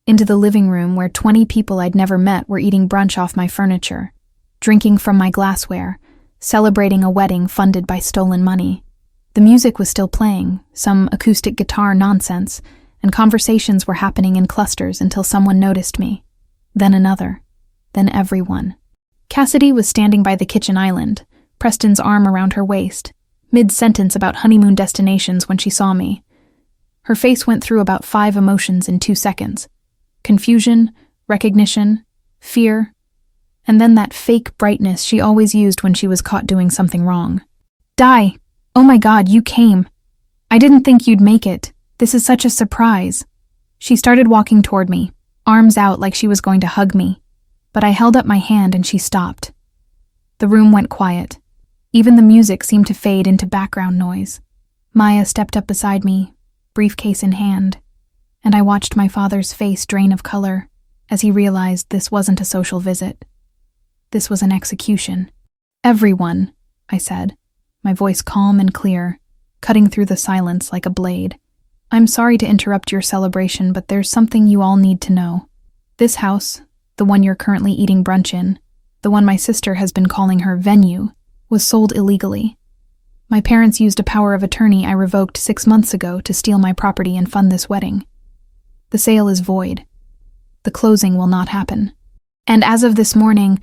into the living room where 20 people I'd never met were eating brunch off my furniture, drinking from my glassware, celebrating a wedding funded by stolen money. The music was still playing, some acoustic guitar nonsense, and conversations were happening in clusters until someone noticed me. then another, then everyone. Cassidy was standing by the kitchen island, Preston's arm around her waist, mid-sentence about honeymoon destinations when she saw me. Her face went through about 5 emotions in 2 seconds. Confusion, recognition, fear, and then that fake brightness she always used when she was caught doing something wrong. "Di! Oh my God, you came! I didn't think you'd make it. This is such a surprise." She started walking toward me, arms out like she was going to hug me, but I held up my hand and she stopped. The room went quiet. Even the music seemed to fade into background noise. Maya stepped up beside me, briefcase in hand, and I watched my father's face drain of color as he realized this wasn't a social visit. This was an execution. "Everyone," I said, my voice calm and clear, cutting through the silence like a blade. "I'm sorry to interrupt your celebration, but there's something you all need to know. This house, the one you're currently eating brunch in, the one my sister has been calling her venue, was sold illegally. My parents used a power of attorney I revoked 6 months ago to steal my property and fund this wedding. The sale is void. The closing will not happen. And as of this morning,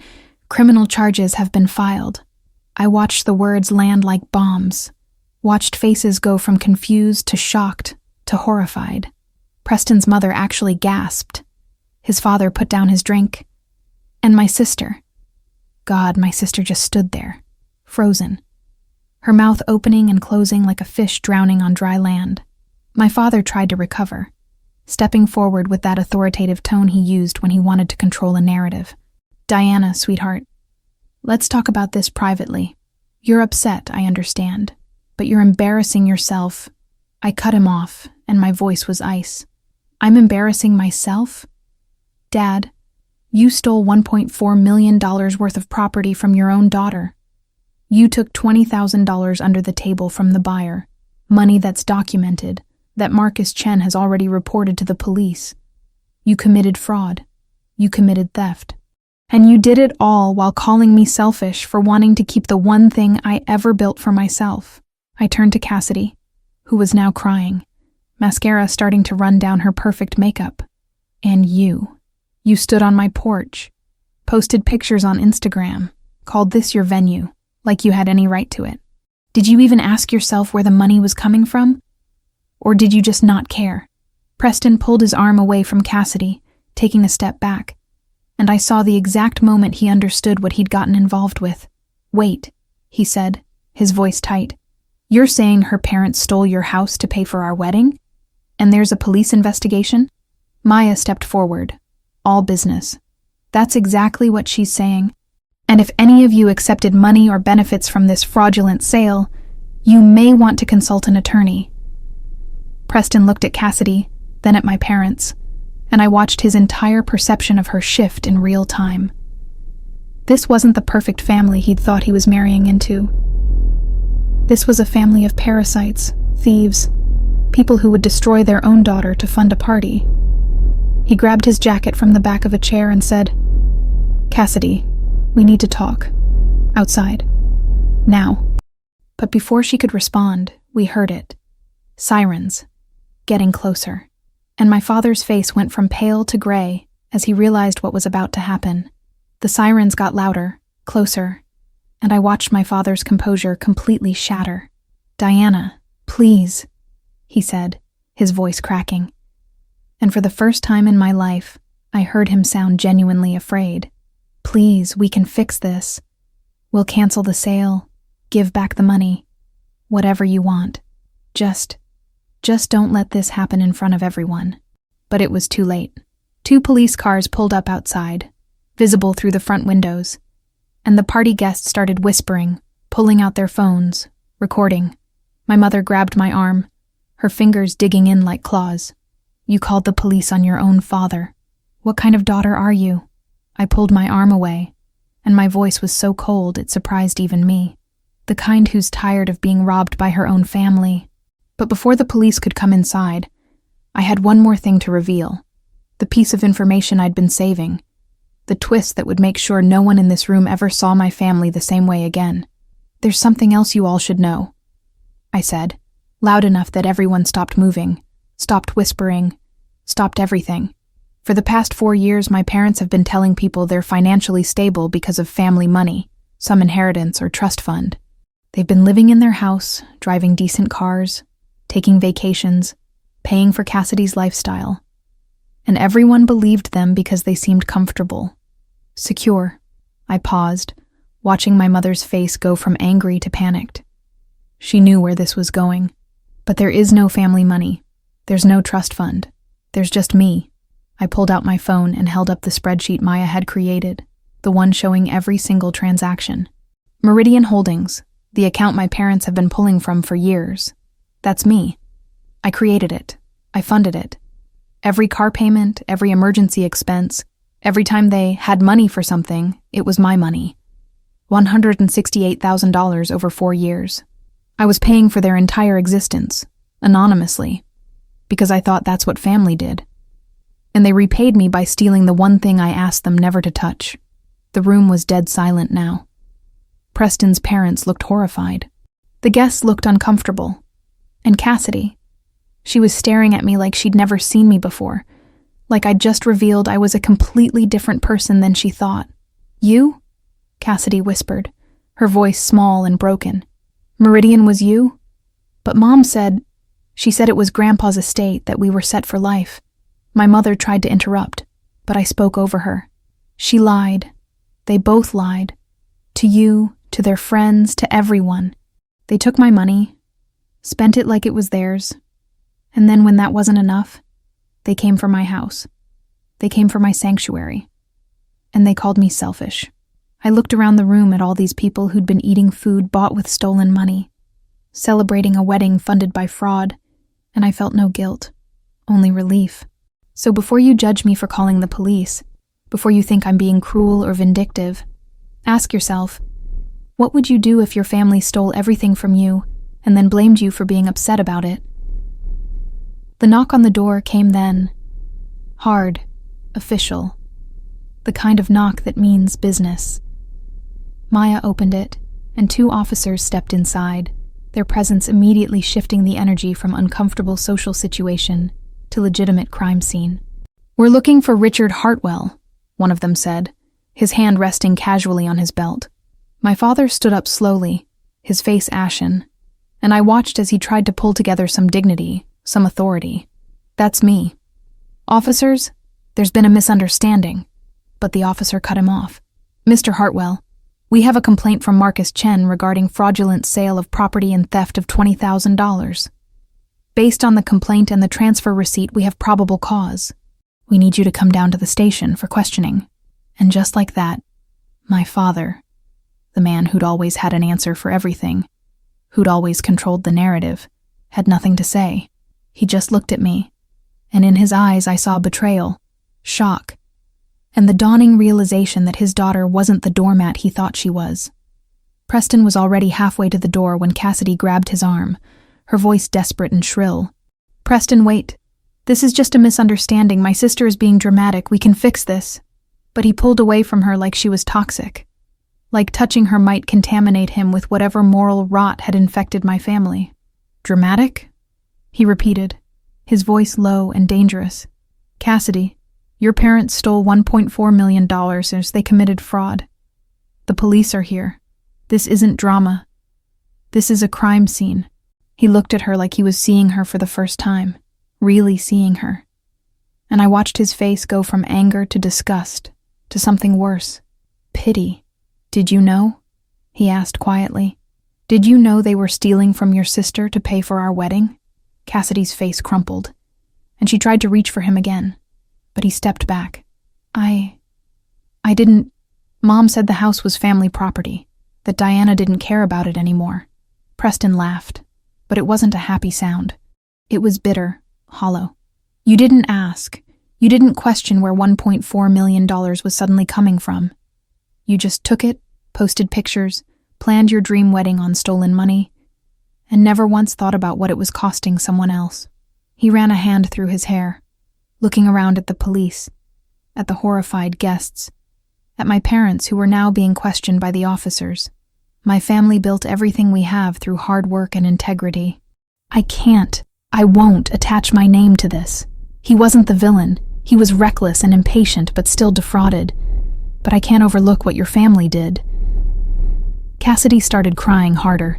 criminal charges have been filed." I watched the words land like bombs, watched faces go from confused to shocked to horrified. Preston's mother actually gasped. His father put down his drink. And my sister. God, my sister just stood there, frozen, her mouth opening and closing like a fish drowning on dry land. My father tried to recover, stepping forward with that authoritative tone he used when he wanted to control a narrative. "Diana, sweetheart, let's talk about this privately. You're upset, I understand, but you're embarrassing yourself." I cut him off, and my voice was ice. "I'm embarrassing myself? Dad, you stole $1.4 million worth of property from your own daughter. You took $20,000 under the table from the buyer, money that's documented, that Marcus Chen has already reported to the police. You committed fraud. You committed theft. And you did it all while calling me selfish for wanting to keep the one thing I ever built for myself." I turned to Cassidy, who was now crying, mascara starting to run down her perfect makeup. "And you stood on my porch, posted pictures on Instagram, called this your venue, like you had any right to it. Did you even ask yourself where the money was coming from? Or did you just not care?" Preston pulled his arm away from Cassidy, taking a step back, and I saw the exact moment he understood what he'd gotten involved with. "Wait," he said, his voice tight. "You're saying her parents stole your house to pay for our wedding? And there's a police investigation?" Maya stepped forward. "All business. That's exactly what she's saying. And if any of you accepted money or benefits from this fraudulent sale, you may want to consult an attorney." Preston looked at Cassidy, then at my parents, and I watched his entire perception of her shift in real time. This wasn't the perfect family he'd thought he was marrying into. This was a family of parasites, thieves, people who would destroy their own daughter to fund a party. He grabbed his jacket from the back of a chair and said, "Cassidy, we need to talk. Outside. Now." But before she could respond, we heard it. Sirens. Getting closer. And my father's face went from pale to gray as he realized what was about to happen. The sirens got louder, closer, and I watched my father's composure completely shatter. "Diana, please," he said, his voice cracking. And for the first time in my life, I heard him sound genuinely afraid. "Please, we can fix this. We'll cancel the sale, give back the money, whatever you want. Just don't let this happen in front of everyone." But it was too late. 2 police cars pulled up outside, visible through the front windows, and the party guests started whispering, pulling out their phones, recording. My mother grabbed my arm, her fingers digging in like claws. "You called the police on your own father. What kind of daughter are you?" I pulled my arm away, and my voice was so cold it surprised even me. "The kind who's tired of being robbed by her own family." But before the police could come inside, I had one more thing to reveal. The piece of information I'd been saving. The twist that would make sure no one in this room ever saw my family the same way again. "There's something else you all should know," I said, loud enough that everyone stopped moving, stopped whispering, stopped everything. For the past 4 years, my parents have been telling people they're financially stable because of family money, some inheritance or trust fund. They've been living in their house, driving decent cars, taking vacations, paying for Cassidy's lifestyle. And everyone believed them because they seemed comfortable, secure. I paused, watching my mother's face go from angry to panicked. She knew where this was going. But there is no family money. There's no trust fund. There's just me. I pulled out my phone and held up the spreadsheet Maya had created, the one showing every single transaction. Meridian Holdings, the account my parents have been pulling from for years. That's me. I created it. I funded it. Every car payment, every emergency expense, every time they had money for something, it was my money. $168,000 over 4 years. I was paying for their entire existence, anonymously, because I thought that's what family did. And they repaid me by stealing the one thing I asked them never to touch. The room was dead silent now. Preston's parents looked horrified. The guests looked uncomfortable. And Cassidy. She was staring at me like she'd never seen me before, like I'd just revealed I was a completely different person than she thought. You? Cassidy whispered, her voice small and broken. Meridian was you? But Mom said, she said it was Grandpa's estate, that we were set for life. My mother tried to interrupt, but I spoke over her. She lied. They both lied. To you, to their friends, to everyone. They took my money, spent it like it was theirs, and then when that wasn't enough, they came for my house. They came for my sanctuary. And they called me selfish. I looked around the room at all these people who'd been eating food bought with stolen money, celebrating a wedding funded by fraud, and I felt no guilt, only relief. So before you judge me for calling the police, before you think I'm being cruel or vindictive, ask yourself, what would you do if your family stole everything from you and then blamed you for being upset about it? The knock on the door came then. Hard, official. The kind of knock that means business. Maya opened it, and 2 officers stepped inside, their presence immediately shifting the energy from uncomfortable social situation to legitimate crime scene. We're looking for Richard Hartwell, one of them said, his hand resting casually on his belt. My father stood up slowly, his face ashen, and I watched as he tried to pull together some dignity, some authority. That's me. Officers, there's been a misunderstanding. But the officer cut him off. Mr. Hartwell, we have a complaint from Marcus Chen regarding fraudulent sale of property and theft of $20,000. Based on the complaint and the transfer receipt, we have probable cause. We need you to come down to the station for questioning. And just like that, my father, the man who'd always had an answer for everything, who'd always controlled the narrative, had nothing to say. He just looked at me, and in his eyes I saw betrayal, shock, and the dawning realization that his daughter wasn't the doormat he thought she was. Preston was already halfway to the door when Cassidy grabbed his arm, her voice desperate and shrill. Preston, wait. This is just a misunderstanding. My sister is being dramatic. We can fix this. But he pulled away from her like she was toxic. Like touching her might contaminate him with whatever moral rot had infected my family. Dramatic? He repeated, his voice low and dangerous. Cassidy, your parents stole $1.4 million as they committed fraud. The police are here. This isn't drama. This is a crime scene. He looked at her like he was seeing her for the first time, really seeing her. And I watched his face go from anger to disgust, to something worse, pity. Did you know? He asked quietly. Did you know they were stealing from your sister to pay for our wedding? Cassidy's face crumpled, and she tried to reach for him again. But he stepped back. I didn't. Mom said the house was family property, that Diana didn't care about it anymore. Preston laughed, but it wasn't a happy sound. It was bitter, hollow. You didn't ask. You didn't question where $1.4 million was suddenly coming from. You just took it, posted pictures, planned your dream wedding on stolen money, and never once thought about what it was costing someone else. He ran a hand through his hair, looking around at the police, at the horrified guests, at my parents who were now being questioned by the officers. My family built everything we have through hard work and integrity. I won't attach my name to this. He wasn't the villain. He was reckless and impatient, but still defrauded. But I can't overlook what your family did. Cassidy started crying harder.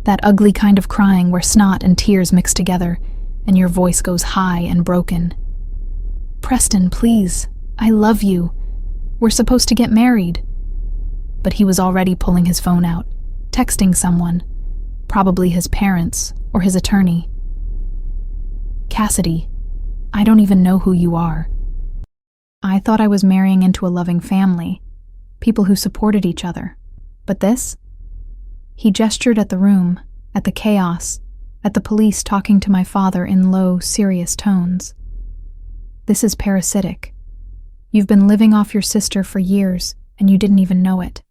That ugly kind of crying where snot and tears mix together, and your voice goes high and broken. Preston, please. I love you. We're supposed to get married. But he was already pulling his phone out, texting someone, probably his parents or his attorney. Cassidy, I don't even know who you are. I thought I was marrying into a loving family, people who supported each other. But this? He gestured at the room, at the chaos, at the police talking to my father in low, serious tones. This is parasitic. You've been living off your sister for years, and you didn't even know it.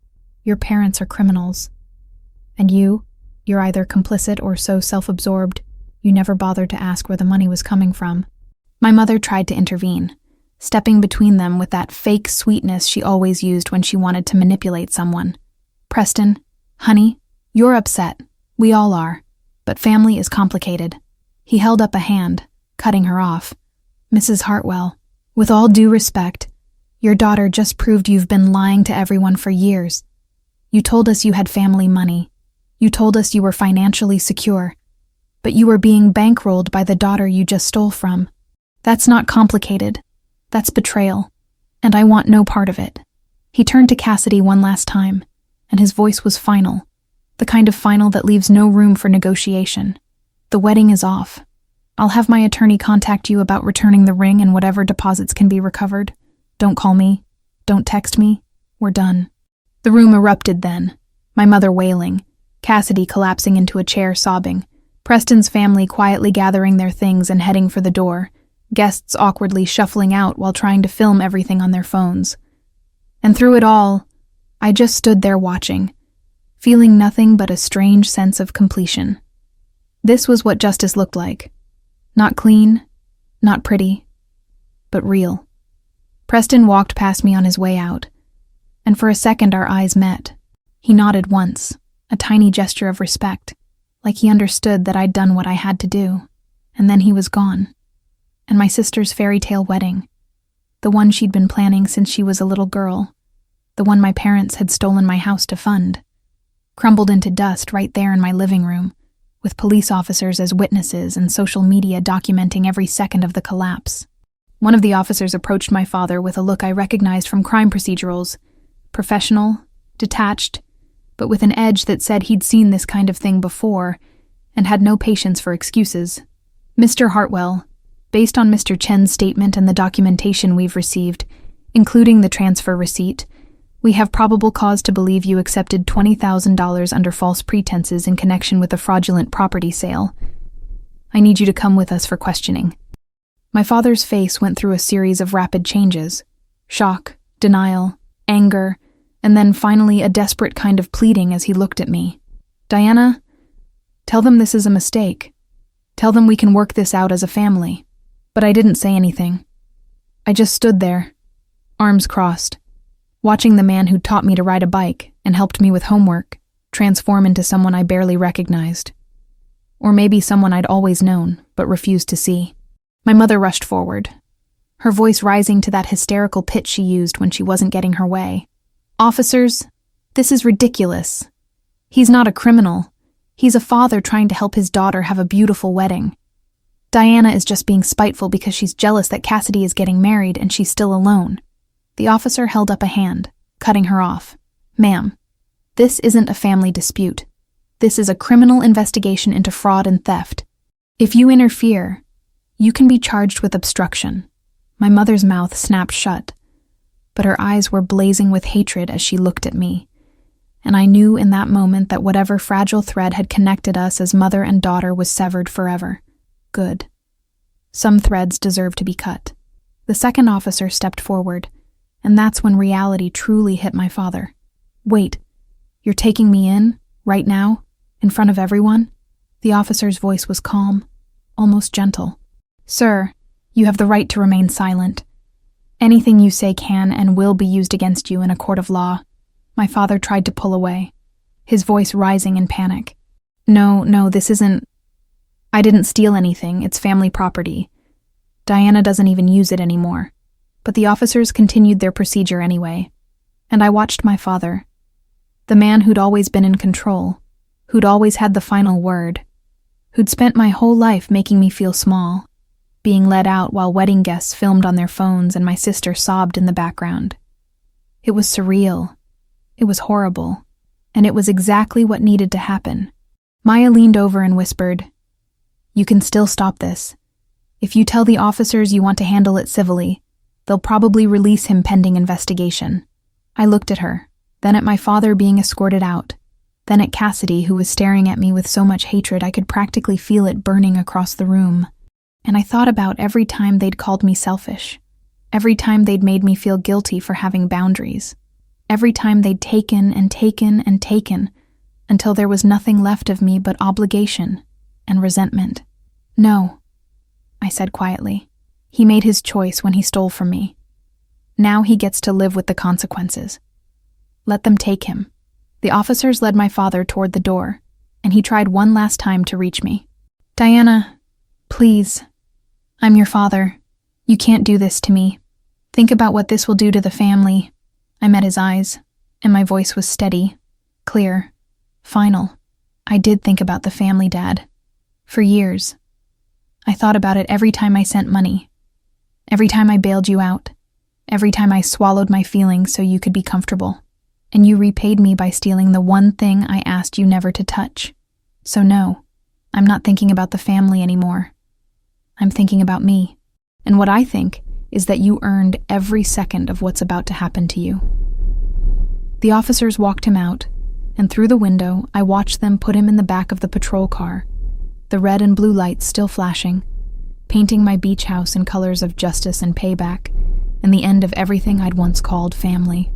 Your parents are criminals. And you're either complicit or so self-absorbed, you never bothered to ask where the money was coming from. My mother tried to intervene, stepping between them with that fake sweetness she always used when she wanted to manipulate someone. Preston, honey, you're upset. We all are. But family is complicated. He held up a hand, cutting her off. Mrs. Hartwell, with all due respect, your daughter just proved you've been lying to everyone for years. You told us you had family money. You told us you were financially secure. But you were being bankrolled by the daughter you just stole from. That's not complicated. That's betrayal. And I want no part of it. He turned to Cassidy one last time, and his voice was final. The kind of final that leaves no room for negotiation. The wedding is off. I'll have my attorney contact you about returning the ring and whatever deposits can be recovered. Don't call me. Don't text me. We're done. The room erupted then, my mother wailing, Cassidy collapsing into a chair sobbing, Preston's family quietly gathering their things and heading for the door, guests awkwardly shuffling out while trying to film everything on their phones. And through it all, I just stood there watching, feeling nothing but a strange sense of completion. This was what justice looked like. Not clean, not pretty, but real. Preston walked past me on his way out, and for a second our eyes met. He nodded once, a tiny gesture of respect, like he understood that I'd done what I had to do, and then he was gone. And my sister's fairy tale wedding, the one she'd been planning since she was a little girl, the one my parents had stolen my house to fund, crumbled into dust right there in my living room, with police officers as witnesses and social media documenting every second of the collapse. One of the officers approached my father with a look I recognized from crime procedurals, professional, detached, but with an edge that said he'd seen this kind of thing before and had no patience for excuses. Mr. Hartwell, based on Mr. Chen's statement and the documentation we've received, including the transfer receipt, we have probable cause to believe you accepted $20,000 under false pretenses in connection with a fraudulent property sale. I need you to come with us for questioning. My father's face went through a series of rapid changes: shock, denial, anger, and then finally a desperate kind of pleading as he looked at me. Diana, tell them this is a mistake. Tell them we can work this out as a family. But I didn't say anything. I just stood there, arms crossed, watching the man who'd taught me to ride a bike and helped me with homework transform into someone I barely recognized. Or maybe someone I'd always known, but refused to see. My mother rushed forward, her voice rising to that hysterical pitch she used when she wasn't getting her way. Officers, this is ridiculous. He's not a criminal. He's a father trying to help his daughter have a beautiful wedding. Diana is just being spiteful because she's jealous that Cassidy is getting married and she's still alone. The officer held up a hand, cutting her off. Ma'am, this isn't a family dispute. This is a criminal investigation into fraud and theft. If you interfere, you can be charged with obstruction. My mother's mouth snapped shut, but her eyes were blazing with hatred as she looked at me, and I knew in that moment that whatever fragile thread had connected us as mother and daughter was severed forever. Good. Some threads deserve to be cut. The second officer stepped forward, and that's when reality truly hit my father. Wait, you're taking me in, right now, in front of everyone? The officer's voice was calm, almost gentle. Sir, you have the right to remain silent. Anything you say can and will be used against you in a court of law. My father tried to pull away, his voice rising in panic. No, this isn't... I didn't steal anything, it's family property. Diana doesn't even use it anymore. But the officers continued their procedure anyway, and I watched my father, the man who'd always been in control, who'd always had the final word, who'd spent my whole life making me feel small, being led out while wedding guests filmed on their phones and my sister sobbed in the background. It was surreal. It was horrible. And it was exactly what needed to happen. Maya leaned over and whispered, "You can still stop this. If you tell the officers you want to handle it civilly, they'll probably release him pending investigation." I looked at her, then at my father being escorted out, then at Cassidy, who was staring at me with so much hatred I could practically feel it burning across the room. And I thought about every time they'd called me selfish, every time they'd made me feel guilty for having boundaries, every time they'd taken and taken and taken until there was nothing left of me but obligation and resentment. "No," I said quietly. "He made his choice when he stole from me. Now he gets to live with the consequences. Let them take him." The officers led my father toward the door, and he tried one last time to reach me. "Diana, please. I'm your father. You can't do this to me. Think about what this will do to the family." I met his eyes, and my voice was steady, clear, final. I did think about the family, Dad. For years. I thought about it every time I sent money, every time I bailed you out, every time I swallowed my feelings so you could be comfortable. And you repaid me by stealing the one thing I asked you never to touch. So no, I'm not thinking about the family anymore. I'm thinking about me. And what I think is that you earned every second of what's about to happen to you. The officers walked him out, and through the window, I watched them put him in the back of the patrol car, the red and blue lights still flashing, painting my beach house in colors of justice and payback, and the end of everything I'd once called family.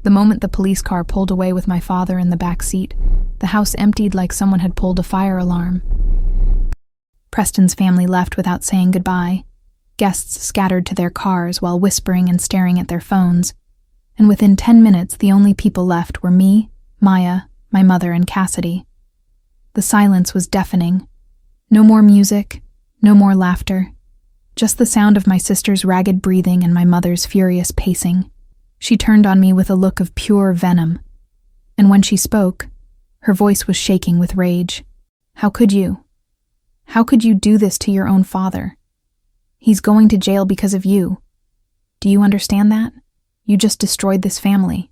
The moment the police car pulled away with my father in the back seat, the house emptied like someone had pulled a fire alarm. Preston's family left without saying goodbye. Guests scattered to their cars while whispering and staring at their phones. And within 10 minutes, the only people left were me, Maya, my mother, and Cassidy. The silence was deafening. No more music, no more laughter. Just the sound of my sister's ragged breathing and my mother's furious pacing. She turned on me with a look of pure venom. And when she spoke, her voice was shaking with rage. "How could you? How could you do this to your own father? He's going to jail because of you. Do you understand that? You just destroyed this family."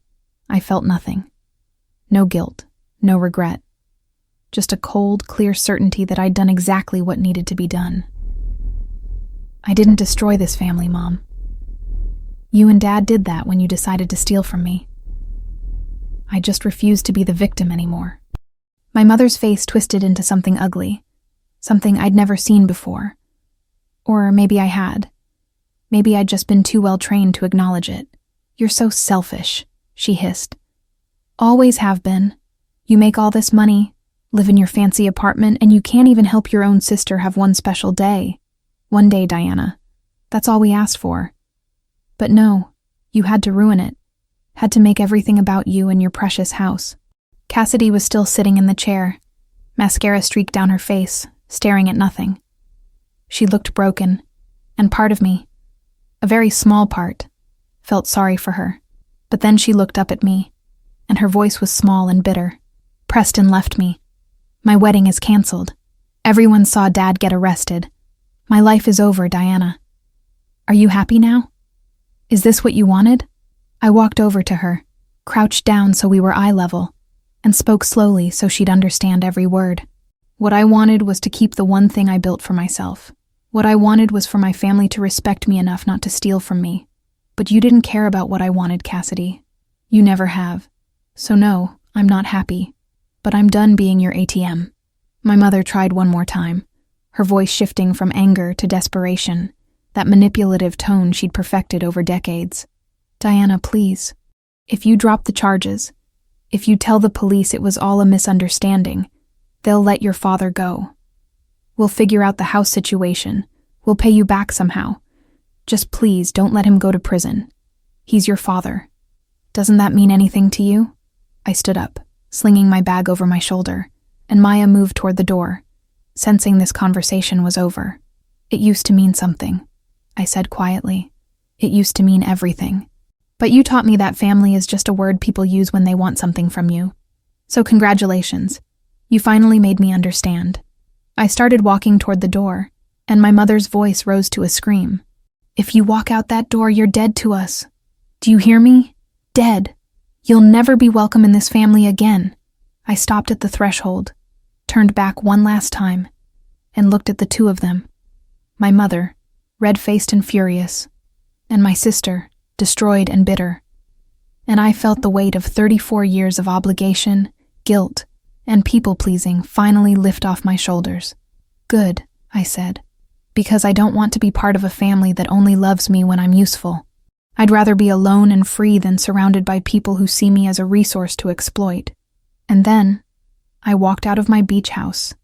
I felt nothing. No guilt, no regret. Just a cold, clear certainty that I'd done exactly what needed to be done. "I didn't destroy this family, Mom. You and Dad did that when you decided to steal from me. I just refused to be the victim anymore." My mother's face twisted into something ugly, something I'd never seen before. Or maybe I had. Maybe I'd just been too well trained to acknowledge it. "You're so selfish," she hissed. "Always have been. You make all this money, live in your fancy apartment, and you can't even help your own sister have one special day. One day, Diana. That's all we asked for. But no, you had to ruin it. Had to make everything about you and your precious house." Cassidy was still sitting in the chair, mascara streaked down her face, staring at nothing. She looked broken, and part of me, a very small part, felt sorry for her. But then she looked up at me, and her voice was small and bitter. "Preston left me. My wedding is canceled. Everyone saw Dad get arrested. My life is over, Diana. Are you happy now? Is this what you wanted?" I walked over to her, crouched down so we were eye level, and spoke slowly so she'd understand every word. What I wanted was to keep the one thing I built for myself. What I wanted was for my family to respect me enough not to steal from me. But you didn't care about what I wanted, Cassidy. You never have. So no, I'm not happy. But I'm done being your ATM. My mother tried one more time, her voice shifting from anger to desperation, that manipulative tone she'd perfected over decades. "Diana, please. If you drop the charges, if you tell the police it was all a misunderstanding, they'll let your father go. We'll figure out the house situation. We'll pay you back somehow. Just please don't let him go to prison. He's your father. Doesn't that mean anything to you?" I stood up, slinging my bag over my shoulder, and Maya moved toward the door, sensing this conversation was over. "It used to mean something," I said quietly. It used to mean everything. But you taught me that family is just a word people use when they want something from you. So congratulations. You finally made me understand. I started walking toward the door, and my mother's voice rose to a scream. If you walk out that door, you're dead to us. Do you hear me? Dead. You'll never be welcome in this family again. I stopped at the threshold, turned back one last time, and looked at the two of them. My mother, red-faced and furious, and my sister, destroyed and bitter. And I felt the weight of 34 years of obligation, guilt, and people-pleasing finally lift off my shoulders. Good, I said, because I don't want to be part of a family that only loves me when I'm useful. I'd rather be alone and free than surrounded by people who see me as a resource to exploit. And then, I walked out of my beach house,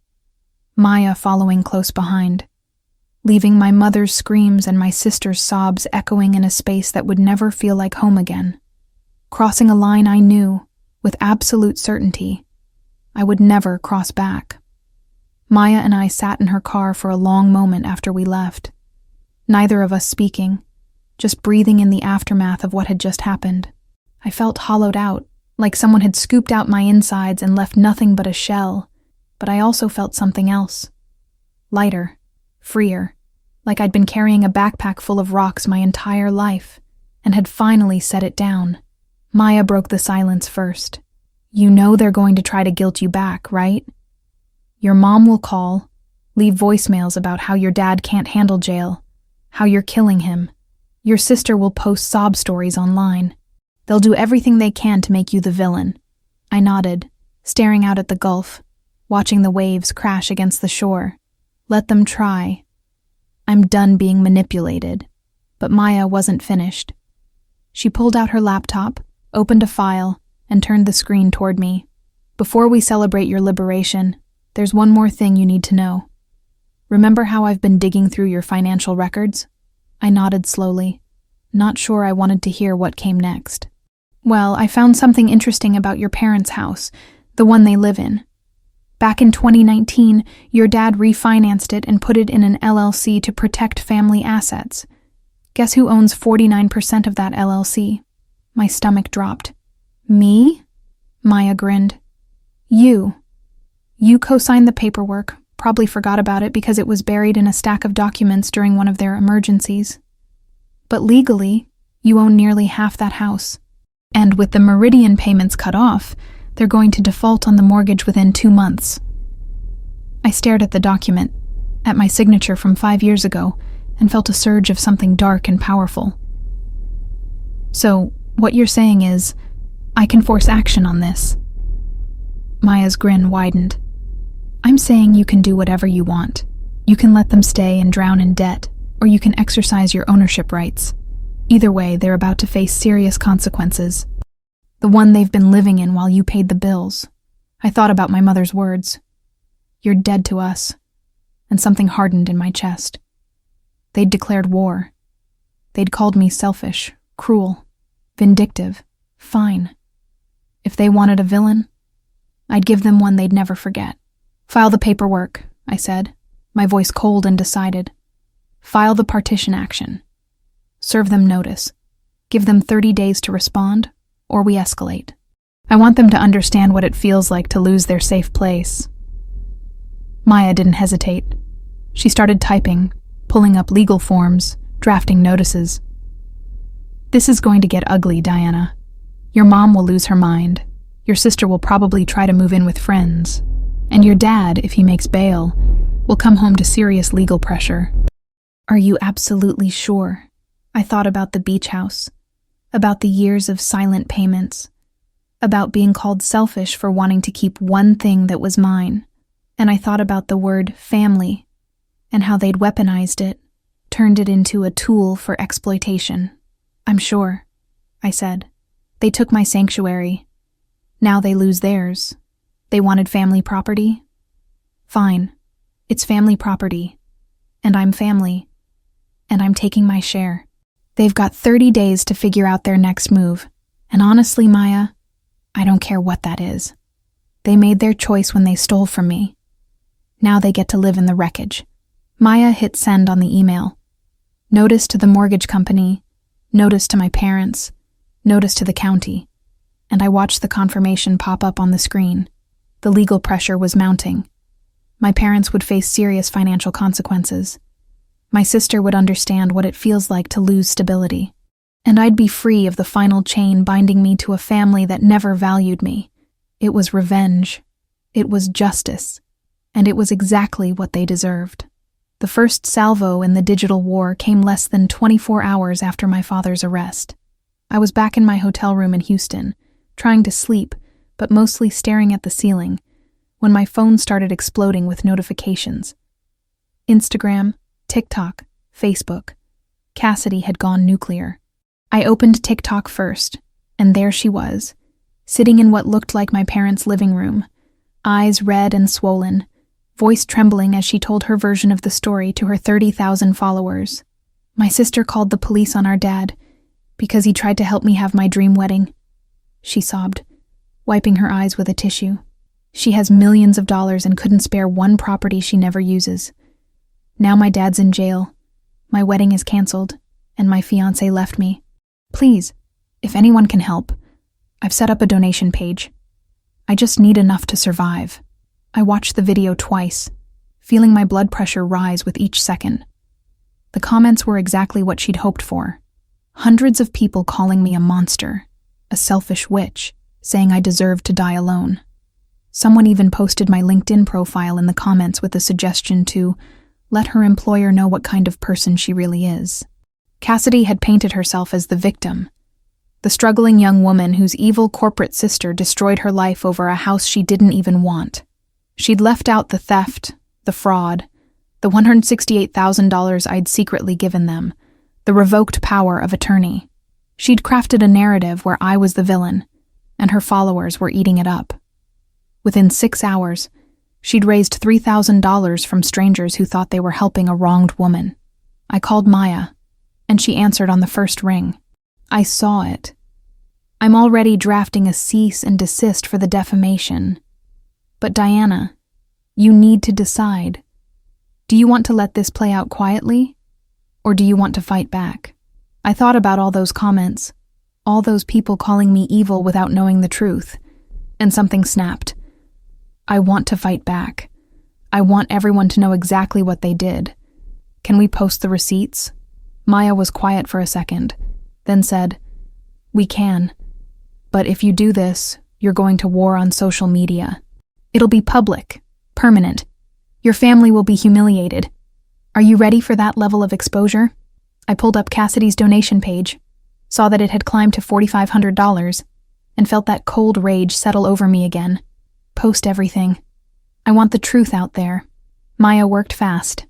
Maya following close behind, leaving my mother's screams and my sister's sobs echoing in a space that would never feel like home again. Crossing a line I knew, with absolute certainty, I would never cross back. Maya and I sat in her car for a long moment after we left, neither of us speaking, just breathing in the aftermath of what had just happened. I felt hollowed out, like someone had scooped out my insides and left nothing but a shell, but I also felt something else. Lighter, freer, like I'd been carrying a backpack full of rocks my entire life, and had finally set it down. Maya broke the silence first. You know they're going to try to guilt you back, right? Your mom will call, leave voicemails about how your dad can't handle jail, how you're killing him. Your sister will post sob stories online. They'll do everything they can to make you the villain. I nodded, staring out at the Gulf, watching the waves crash against the shore. Let them try. I'm done being manipulated. But Maya wasn't finished. She pulled out her laptop, opened a file, and turned the screen toward me. Before we celebrate your liberation, there's one more thing you need to know. Remember how I've been digging through your financial records? I nodded slowly, not sure I wanted to hear what came next. Well, I found something interesting about your parents' house, the one they live in. Back in 2019, your dad refinanced it and put it in an LLC to protect family assets. Guess who owns 49% of that LLC? My stomach dropped. Me? Maya grinned. You. You co-signed the paperwork, probably forgot about it because it was buried in a stack of documents during one of their emergencies. But legally, you own nearly half that house. And with the Meridian payments cut off, they're going to default on the mortgage within 2 months. I stared at the document, at my signature from 5 years ago, and felt a surge of something dark and powerful. So, what you're saying is, I can force action on this. Maya's grin widened. I'm saying you can do whatever you want. You can let them stay and drown in debt, or you can exercise your ownership rights. Either way, they're about to face serious consequences. The one they've been living in while you paid the bills. I thought about my mother's words. You're dead to us. And something hardened in my chest. They'd declared war. They'd called me selfish, cruel, vindictive, fine. If they wanted a villain, I'd give them one they'd never forget. File the paperwork, I said, my voice cold and decided. File the partition action. Serve them notice. Give them 30 days to respond, or we escalate. I want them to understand what it feels like to lose their safe place. Maya didn't hesitate. She started typing, pulling up legal forms, drafting notices. This is going to get ugly, Diana. Your mom will lose her mind. Your sister will probably try to move in with friends. And your dad, if he makes bail, will come home to serious legal pressure. Are you absolutely sure? I thought about the beach house, about the years of silent payments, about being called selfish for wanting to keep one thing that was mine. And I thought about the word family, and how they'd weaponized it, turned it into a tool for exploitation. I'm sure, I said. They took my sanctuary. Now they lose theirs. They wanted family property? Fine. It's family property. And I'm family. And I'm taking my share. They've got 30 days to figure out their next move. And honestly, Maya, I don't care what that is. They made their choice when they stole from me. Now they get to live in the wreckage. Maya hit send on the email. Notice to the mortgage company, Notice to my parents, notice to the county, and I watched the confirmation pop up on the screen. The legal pressure was mounting. My parents would face serious financial consequences. My sister would understand what it feels like to lose stability. And I'd be free of the final chain binding me to a family that never valued me. It was revenge. It was justice. And it was exactly what they deserved. The first salvo in the digital war came less than 24 hours after my father's arrest. I was back in my hotel room in Houston, trying to sleep, but mostly staring at the ceiling, when my phone started exploding with notifications. Instagram, TikTok, Facebook. Cassidy had gone nuclear. I opened TikTok first, and there she was, sitting in what looked like my parents' living room, eyes red and swollen, voice trembling as she told her version of the story to her 30,000 followers. My sister called the police on our dad because he tried to help me have my dream wedding. She sobbed, wiping her eyes with a tissue. She has millions of dollars and couldn't spare one property she never uses. Now my dad's in jail. My wedding is canceled, and my fiancé left me. Please, if anyone can help, I've set up a donation page. I just need enough to survive. I watched the video twice, feeling my blood pressure rise with each second. The comments were exactly what she'd hoped for. Hundreds of people calling me a monster, a selfish witch, saying I deserved to die alone. Someone even posted my LinkedIn profile in the comments with a suggestion to let her employer know what kind of person she really is. Cassidy had painted herself as the victim, the struggling young woman whose evil corporate sister destroyed her life over a house she didn't even want. She'd left out the theft, the fraud, the $168,000 I'd secretly given them, the revoked power of attorney. She'd crafted a narrative where I was the villain, and her followers were eating it up. Within 6 hours, she'd raised $3,000 from strangers who thought they were helping a wronged woman. I called Maya, and she answered on the first ring. I saw it. I'm already drafting a cease and desist for the defamation. But Diana, you need to decide. Do you want to let this play out quietly, or do you want to fight back? I thought about all those comments, all those people calling me evil without knowing the truth, and something snapped. I want to fight back. I want everyone to know exactly what they did. Can we post the receipts? Maya was quiet for a second, then said, We can. But if you do this, you're going to war on social media. It'll be public, permanent. Your family will be humiliated. Are you ready for that level of exposure? I pulled up Cassidy's donation page, saw that it had climbed to $4,500, and felt that cold rage settle over me again. Post everything. I want the truth out there. Maya worked fast.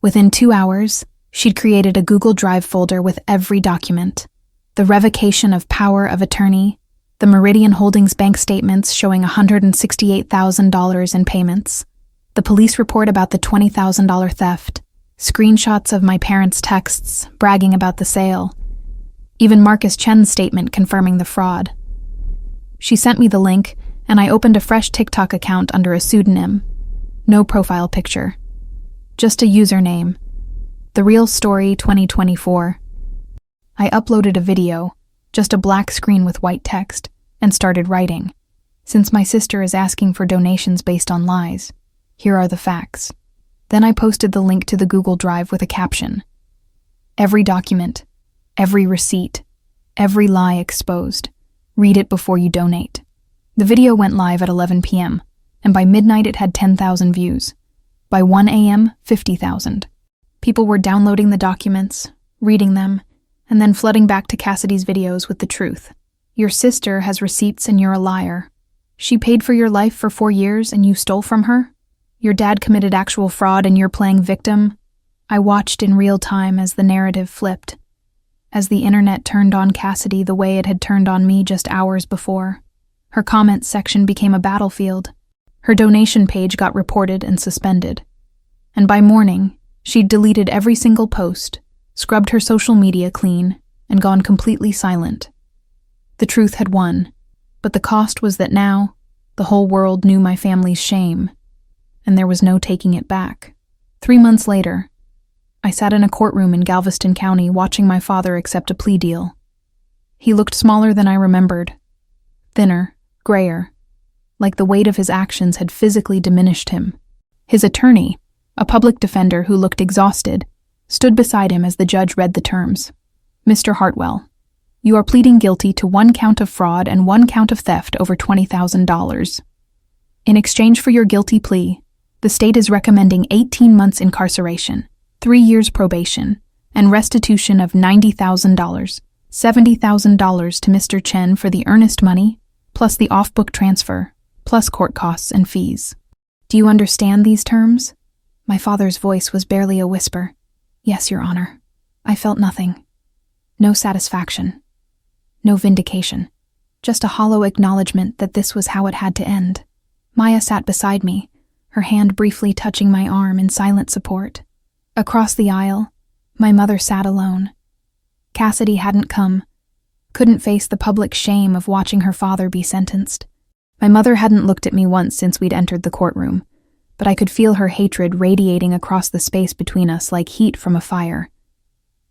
Within 2 hours, she'd created a Google Drive folder with every document. The revocation of power of attorney, the Meridian Holdings bank statements showing $168,000 in payments, the police report about the $20,000 theft, screenshots of my parents' texts bragging about the sale, even Marcus Chen's statement confirming the fraud. She sent me the link, and I opened a fresh TikTok account under a pseudonym. No profile picture. Just a username. The Real Story 2024. I uploaded a video, just a black screen with white text, and started writing. Since my sister is asking for donations based on lies, here are the facts. Then I posted the link to the Google Drive with a caption. Every document, every receipt, every lie exposed. Read it before you donate. The video went live at 11 p.m., and by midnight it had 10,000 views. By 1 a.m., 50,000. People were downloading the documents, reading them, and then flooding back to Cassidy's videos with the truth. Your sister has receipts and you're a liar. She paid for your life for 4 years and you stole from her? Your dad committed actual fraud and you're playing victim? I watched in real time as the narrative flipped, as the internet turned on Cassidy the way it had turned on me just hours before. Her comments section became a battlefield. Her donation page got reported and suspended. And by morning, she'd deleted every single post, scrubbed her social media clean, and gone completely silent. The truth had won, but the cost was that now, the whole world knew my family's shame, and there was no taking it back. 3 months later, I sat in a courtroom in Galveston County watching my father accept a plea deal. He looked smaller than I remembered, thinner, grayer, like the weight of his actions had physically diminished him. His attorney, a public defender who looked exhausted, stood beside him as the judge read the terms. "Mr. Hartwell, you are pleading guilty to 1 count of fraud and 1 count of theft over $20,000. In exchange for your guilty plea, the state is recommending 18 months incarceration, 3 years probation, and restitution of $90,000, $70,000 to Mr. Chen for the earnest money, plus the off-book transfer, plus court costs and fees. Do you understand these terms?" My father's voice was barely a whisper. "Yes, Your Honor." I felt nothing. No satisfaction. No vindication. Just a hollow acknowledgement that this was how it had to end. Maya sat beside me, her hand briefly touching my arm in silent support. Across the aisle, my mother sat alone. Cassidy hadn't come, couldn't face the public shame of watching her father be sentenced. My mother hadn't looked at me once since we'd entered the courtroom, but I could feel her hatred radiating across the space between us like heat from a fire.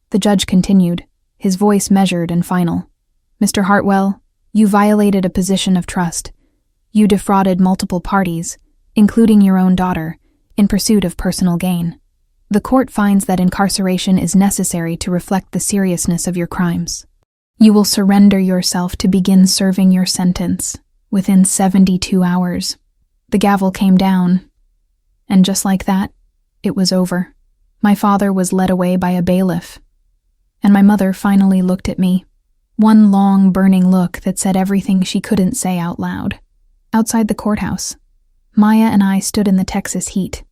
The judge continued, his voice measured and final. "Mr. Hartwell, you violated a position of trust. You defrauded multiple parties, including your own daughter, in pursuit of personal gain. The court finds that incarceration is necessary to reflect the seriousness of your crimes. You will surrender yourself to begin serving your sentence within 72 hours. The gavel came down, and just like that, it was over. My father was led away by a bailiff, and my mother finally looked at me, one long, burning look that said everything she couldn't say out loud. Outside the courthouse, Maya and I stood in the Texas heat,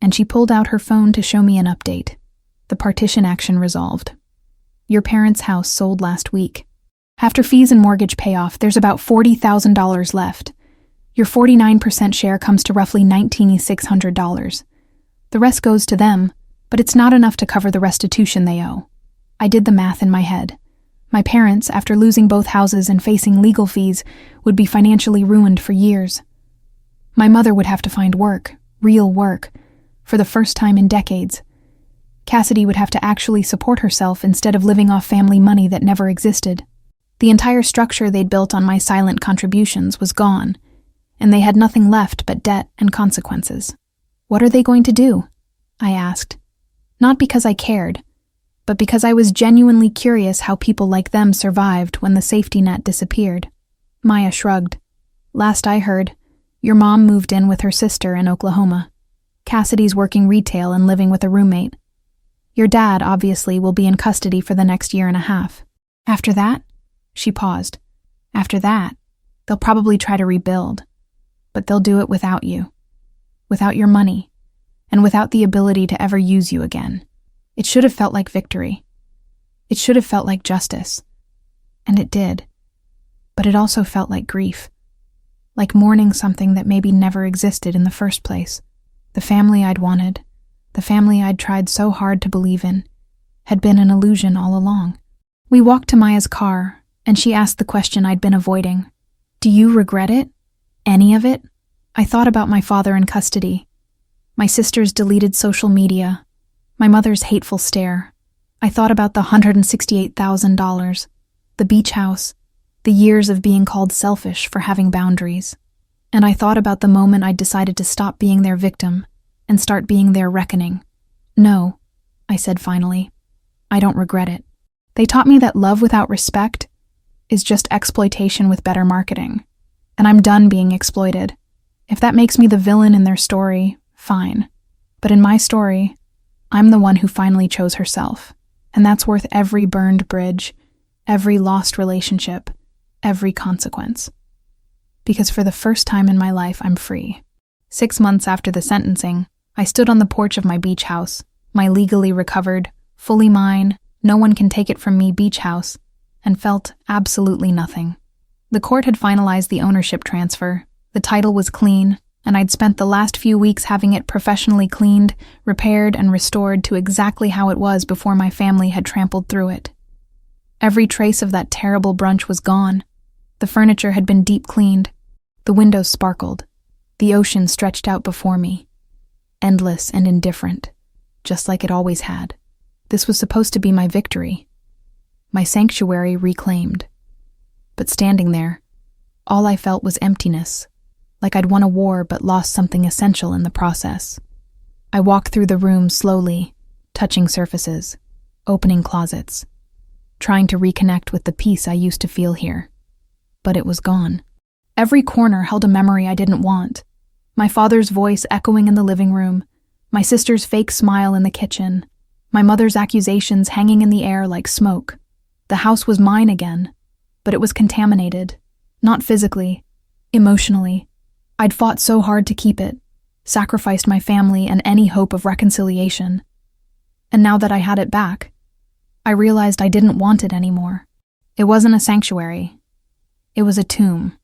and she pulled out her phone to show me an update. The partition action resolved. Your parents' house sold last week. After fees and mortgage payoff, there's about $40,000 left. Your 49% share comes to roughly $19,600. The rest goes to them, but it's not enough to cover the restitution they owe. I did the math in my head. My parents, after losing both houses and facing legal fees, would be financially ruined for years. My mother would have to find work, real work, for the first time in decades. Cassidy would have to actually support herself instead of living off family money that never existed. The entire structure they'd built on my silent contributions was gone, and they had nothing left but debt and consequences. What are they going to do? I asked. Not because I cared, but because I was genuinely curious how people like them survived when the safety net disappeared. Maya shrugged. Last I heard, your mom moved in with her sister in Oklahoma. Cassidy's working retail and living with a roommate. Your dad, obviously, will be in custody for the next 1.5 years. After that? She paused. After that, they'll probably try to rebuild. But they'll do it without you. Without your money. And without the ability to ever use you again. It should have felt like victory. It should have felt like justice. And it did. But it also felt like grief. Like mourning something that maybe never existed in the first place. The family I'd wanted, the family I'd tried so hard to believe in, had been an illusion all along. We walked to Maya's car, and she asked the question I'd been avoiding. Do you regret it? Any of it? I thought about my father in custody, my sister's deleted social media, my mother's hateful stare. I thought about the $168,000, the beach house, the years of being called selfish for having boundaries. And I thought about the moment I decided to stop being their victim and start being their reckoning. No, I said finally. I don't regret it. They taught me that love without respect is just exploitation with better marketing. And I'm done being exploited. If that makes me the villain in their story, fine. But in my story, I'm the one who finally chose herself. And that's worth every burned bridge, every lost relationship, every consequence. Because for the first time in my life, I'm free. 6 months after the sentencing, I stood on the porch of my beach house, my legally recovered, fully mine, no one can take it from me beach house, and felt absolutely nothing. The court had finalized the ownership transfer, the title was clean, and I'd spent the last few weeks having it professionally cleaned, repaired, and restored to exactly how it was before my family had trampled through it. Every trace of that terrible brunch was gone. The furniture had been deep cleaned. The windows sparkled. The ocean stretched out before me. Endless and indifferent. just like it always had. This was supposed to be my victory, my sanctuary reclaimed. But standing there, all I felt was emptiness, like I'd won a war but lost something essential in the process. I walked through the room slowly, touching surfaces, opening closets, trying to reconnect with the peace I used to feel here. But it was gone. Every corner held a memory I didn't want. My father's voice echoing in the living room, my sister's fake smile in the kitchen, my mother's accusations hanging in the air like smoke. The house was mine again, but it was contaminated. Not physically, emotionally. I'd fought so hard to keep it, sacrificed my family and any hope of reconciliation. And now that I had it back, I realized I didn't want it anymore. It wasn't a sanctuary. It was a tomb,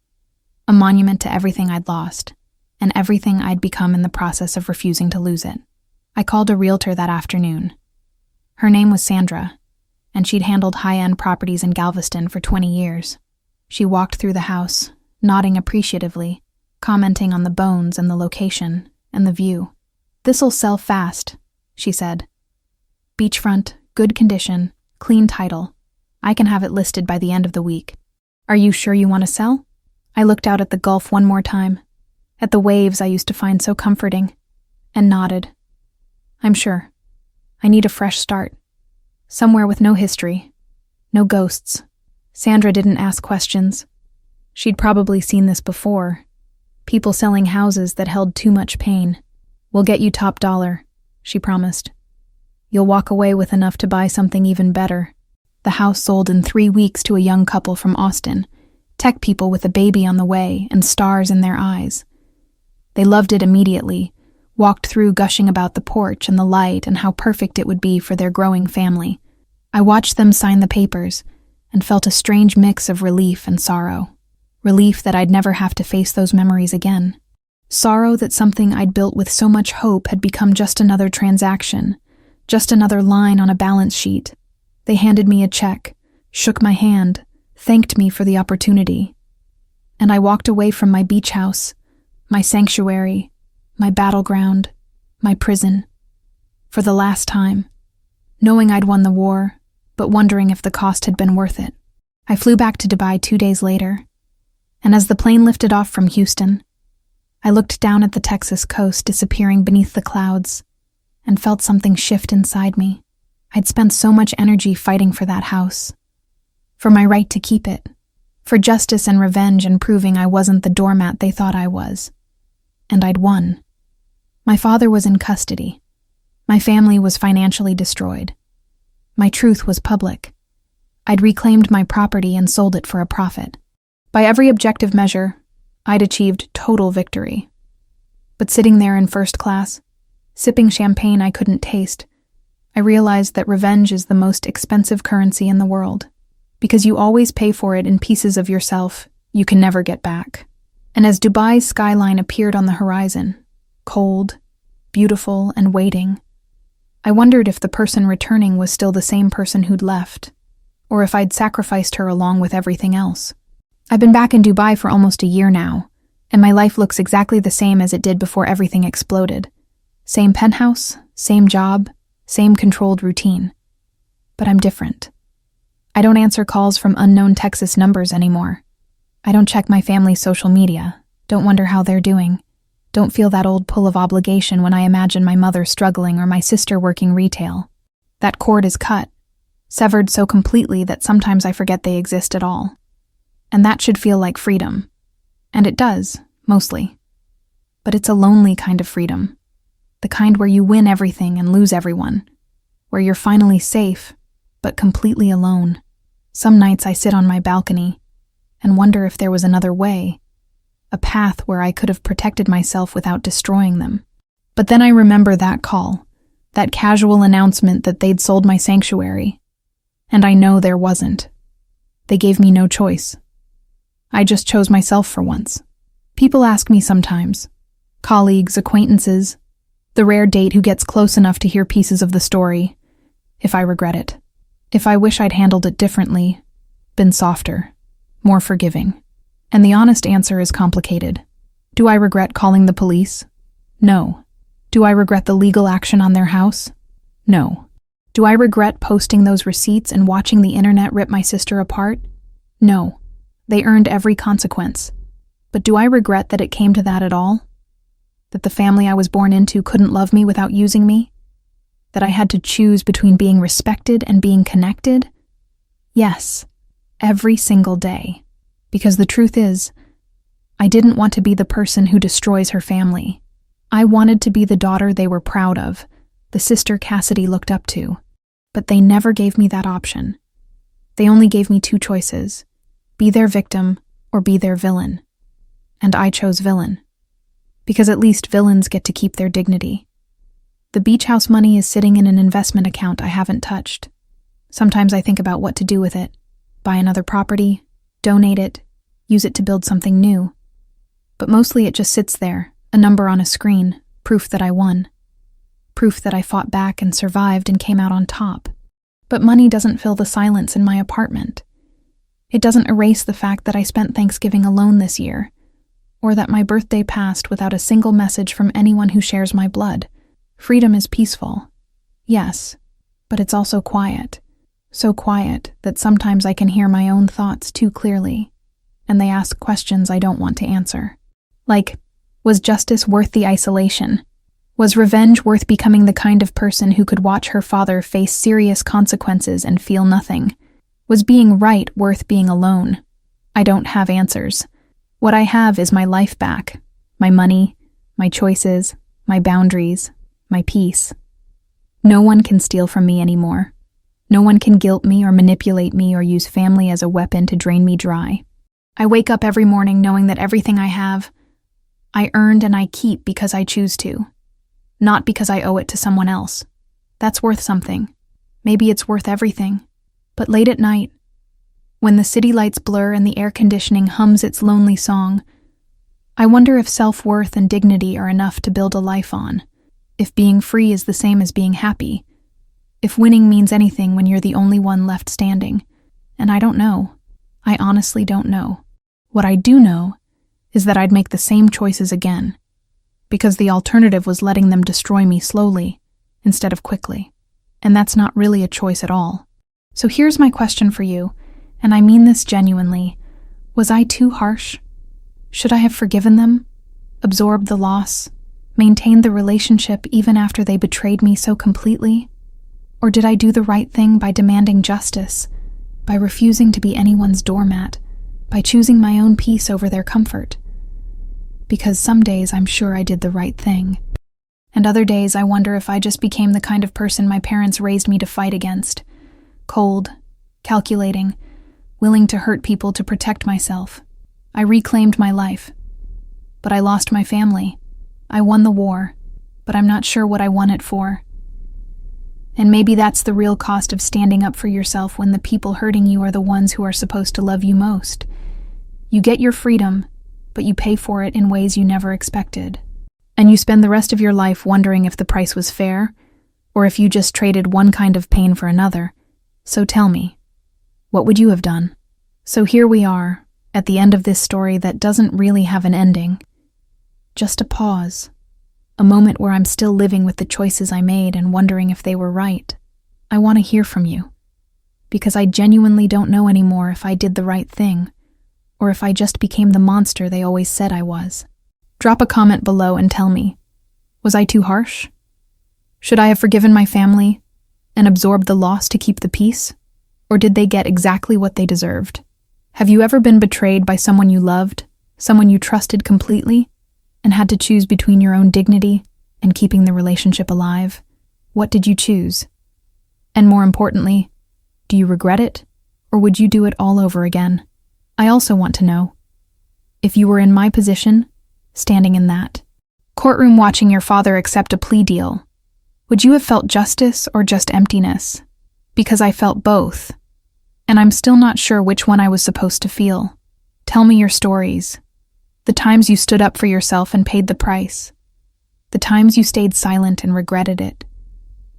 a monument to everything I'd lost, and everything I'd become in the process of refusing to lose it. I called a realtor that afternoon. Her name was Sandra, and she'd handled high-end properties in Galveston for 20 years. She walked through the house, nodding appreciatively, commenting on the bones and the location and the view. "This'll sell fast," she said. "Beachfront, good condition, clean title. I can have it listed by the end of the week. Are you sure you want to sell?" I looked out at the Gulf one more time, at the waves I used to find so comforting, and nodded. "I'm sure. I need a fresh start. Somewhere with no history, no ghosts." Sandra didn't ask questions. She'd probably seen this before. People selling houses that held too much pain. "We'll get you top dollar," she promised. "You'll walk away with enough to buy something even better." The house sold in 3 weeks to a young couple from Austin, tech people with a baby on the way and stars in their eyes. They loved it immediately, walked through gushing about the porch and the light and how perfect it would be for their growing family. I watched them sign the papers and felt a strange mix of relief and sorrow. Relief that I'd never have to face those memories again. Sorrow that something I'd built with so much hope had become just another transaction, just another line on a balance sheet. They handed me a check, shook my hand, thanked me for the opportunity. And I walked away from my beach house, my sanctuary, my battleground, my prison, for the last time, knowing I'd won the war, but wondering if the cost had been worth it. I flew back to Dubai 2 days later, and as the plane lifted off from Houston, I looked down at the Texas coast disappearing beneath the clouds and felt something shift inside me. I'd spent so much energy fighting for that house, for my right to keep it, for justice and revenge and proving I wasn't the doormat they thought I was. And I'd won. My father was in custody. My family was financially destroyed. My truth was public. I'd reclaimed my property and sold it for a profit. By every objective measure, I'd achieved total victory. But sitting there in first class, sipping champagne I couldn't taste, I realized that revenge is the most expensive currency in the world, because you always pay for it in pieces of yourself you can never get back. And as Dubai's skyline appeared on the horizon, cold, beautiful, and waiting, I wondered if the person returning was still the same person who'd left, or if I'd sacrificed her along with everything else. I've been back in Dubai for almost a year now, and my life looks exactly the same as it did before everything exploded. Same penthouse, same job, same controlled routine. But I'm different. I don't answer calls from unknown Texas numbers anymore. I don't check my family's social media, don't wonder how they're doing, don't feel that old pull of obligation when I imagine my mother struggling or my sister working retail. That cord is cut, severed so completely that sometimes I forget they exist at all. And that should feel like freedom. And it does, mostly. But it's a lonely kind of freedom. The kind where you win everything and lose everyone. Where you're finally safe, but completely alone. Some nights I sit on my balcony and wonder if there was another way. A path where I could have protected myself without destroying them. But then I remember that call, that casual announcement that they'd sold my sanctuary. And I know there wasn't. They gave me no choice. I just chose myself for once. People ask me sometimes, colleagues, acquaintances, the rare date who gets close enough to hear pieces of the story, if I regret it, if I wish I'd handled it differently, been softer, more forgiving. And the honest answer is complicated. Do I regret calling the police? No. Do I regret the legal action on their house? No. Do I regret posting those receipts and watching the internet rip my sister apart? No. They earned every consequence. But do I regret that it came to that at all? That the family I was born into couldn't love me without using me? That I had to choose between being respected and being connected? Yes, every single day. Because the truth is, I didn't want to be the person who destroys her family. I wanted to be the daughter they were proud of, the sister Cassidy looked up to. But they never gave me that option. They only gave me two choices: be their victim or be their villain. And I chose villain. Because at least villains get to keep their dignity. The beach house money is sitting in an investment account I haven't touched. Sometimes I think about what to do with it. Buy another property, donate it, use it to build something new. But mostly it just sits there, a number on a screen, proof that I won. Proof that I fought back and survived and came out on top. But money doesn't fill the silence in my apartment. It doesn't erase the fact that I spent Thanksgiving alone this year, or that my birthday passed without a single message from anyone who shares my blood. Freedom is peaceful. Yes, but it's also quiet. So quiet that sometimes I can hear my own thoughts too clearly, and they ask questions I don't want to answer. Like, was justice worth the isolation? Was revenge worth becoming the kind of person who could watch her father face serious consequences and feel nothing? Was being right worth being alone? I don't have answers. What I have is my life back, my money, my choices, my boundaries, my peace. No one can steal from me anymore. No one can guilt me or manipulate me or use family as a weapon to drain me dry. I wake up every morning knowing that everything I have, I earned and I keep because I choose to, not because I owe it to someone else. That's worth something. Maybe it's worth everything. But late at night, when the city lights blur and the air conditioning hums its lonely song, I wonder if self-worth and dignity are enough to build a life on, if being free is the same as being happy, if winning means anything when you're the only one left standing. And I don't know. I honestly don't know. What I do know is that I'd make the same choices again, because the alternative was letting them destroy me slowly instead of quickly. And that's not really a choice at all. So here's my question for you, and I mean this genuinely. Was I too harsh? Should I have forgiven them? Absorbed the loss? Maintained the relationship even after they betrayed me so completely? Or did I do the right thing by demanding justice, by refusing to be anyone's doormat, by choosing my own peace over their comfort? Because some days I'm sure I did the right thing, and other days I wonder if I just became the kind of person my parents raised me to fight against. Cold, calculating, willing to hurt people to protect myself. I reclaimed my life, but I lost my family. I won the war, but I'm not sure what I won it for. And maybe that's the real cost of standing up for yourself when the people hurting you are the ones who are supposed to love you most. You get your freedom, but you pay for it in ways you never expected. And you spend the rest of your life wondering if the price was fair, or if you just traded one kind of pain for another. So tell me, what would you have done? So here we are, at the end of this story that doesn't really have an ending. Just a pause. A moment where I'm still living with the choices I made and wondering if they were right. I want to hear from you, because I genuinely don't know anymore if I did the right thing, or if I just became the monster they always said I was. Drop a comment below and tell me, was I too harsh? Should I have forgiven my family and absorbed the loss to keep the peace? Or did they get exactly what they deserved? Have you ever been betrayed by someone you loved, someone you trusted completely, and had to choose between your own dignity and keeping the relationship alive? What did you choose? And more importantly, do you regret it, or would you do it all over again? I also want to know, if you were in my position, standing in that courtroom watching your father accept a plea deal, would you have felt justice or just emptiness? Because I felt both, and I'm still not sure which one I was supposed to feel. Tell me your stories. The times you stood up for yourself and paid the price. The times you stayed silent and regretted it.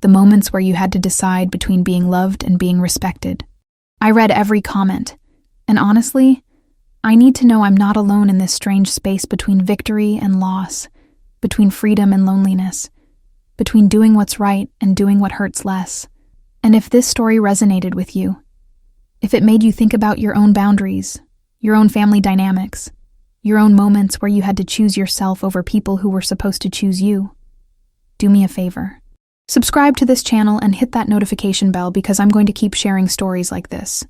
The moments where you had to decide between being loved and being respected. I read every comment, and honestly, I need to know I'm not alone in this strange space between victory and loss, between freedom and loneliness. between doing what's right and doing what hurts less. And if this story resonated with you, if it made you think about your own boundaries, your own family dynamics, your own moments where you had to choose yourself over people who were supposed to choose you, do me a favor. Subscribe to this channel and hit that notification bell because I'm going to keep sharing stories like this.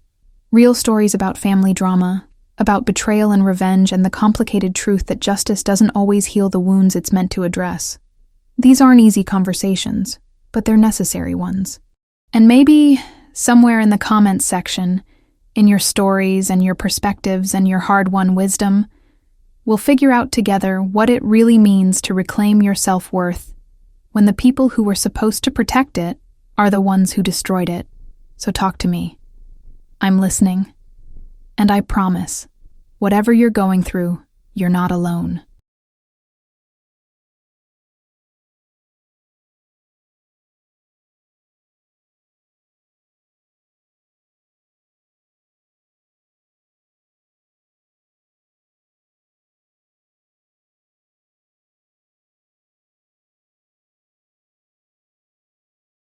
Real stories about family drama, about betrayal and revenge, and the complicated truth that justice doesn't always heal the wounds it's meant to address. These aren't easy conversations, but they're necessary ones. And maybe, somewhere in the comments section, in your stories and your perspectives and your hard-won wisdom, we'll figure out together what it really means to reclaim your self-worth when the people who were supposed to protect it are the ones who destroyed it. So talk to me. I'm listening. And I promise, whatever you're going through, you're not alone.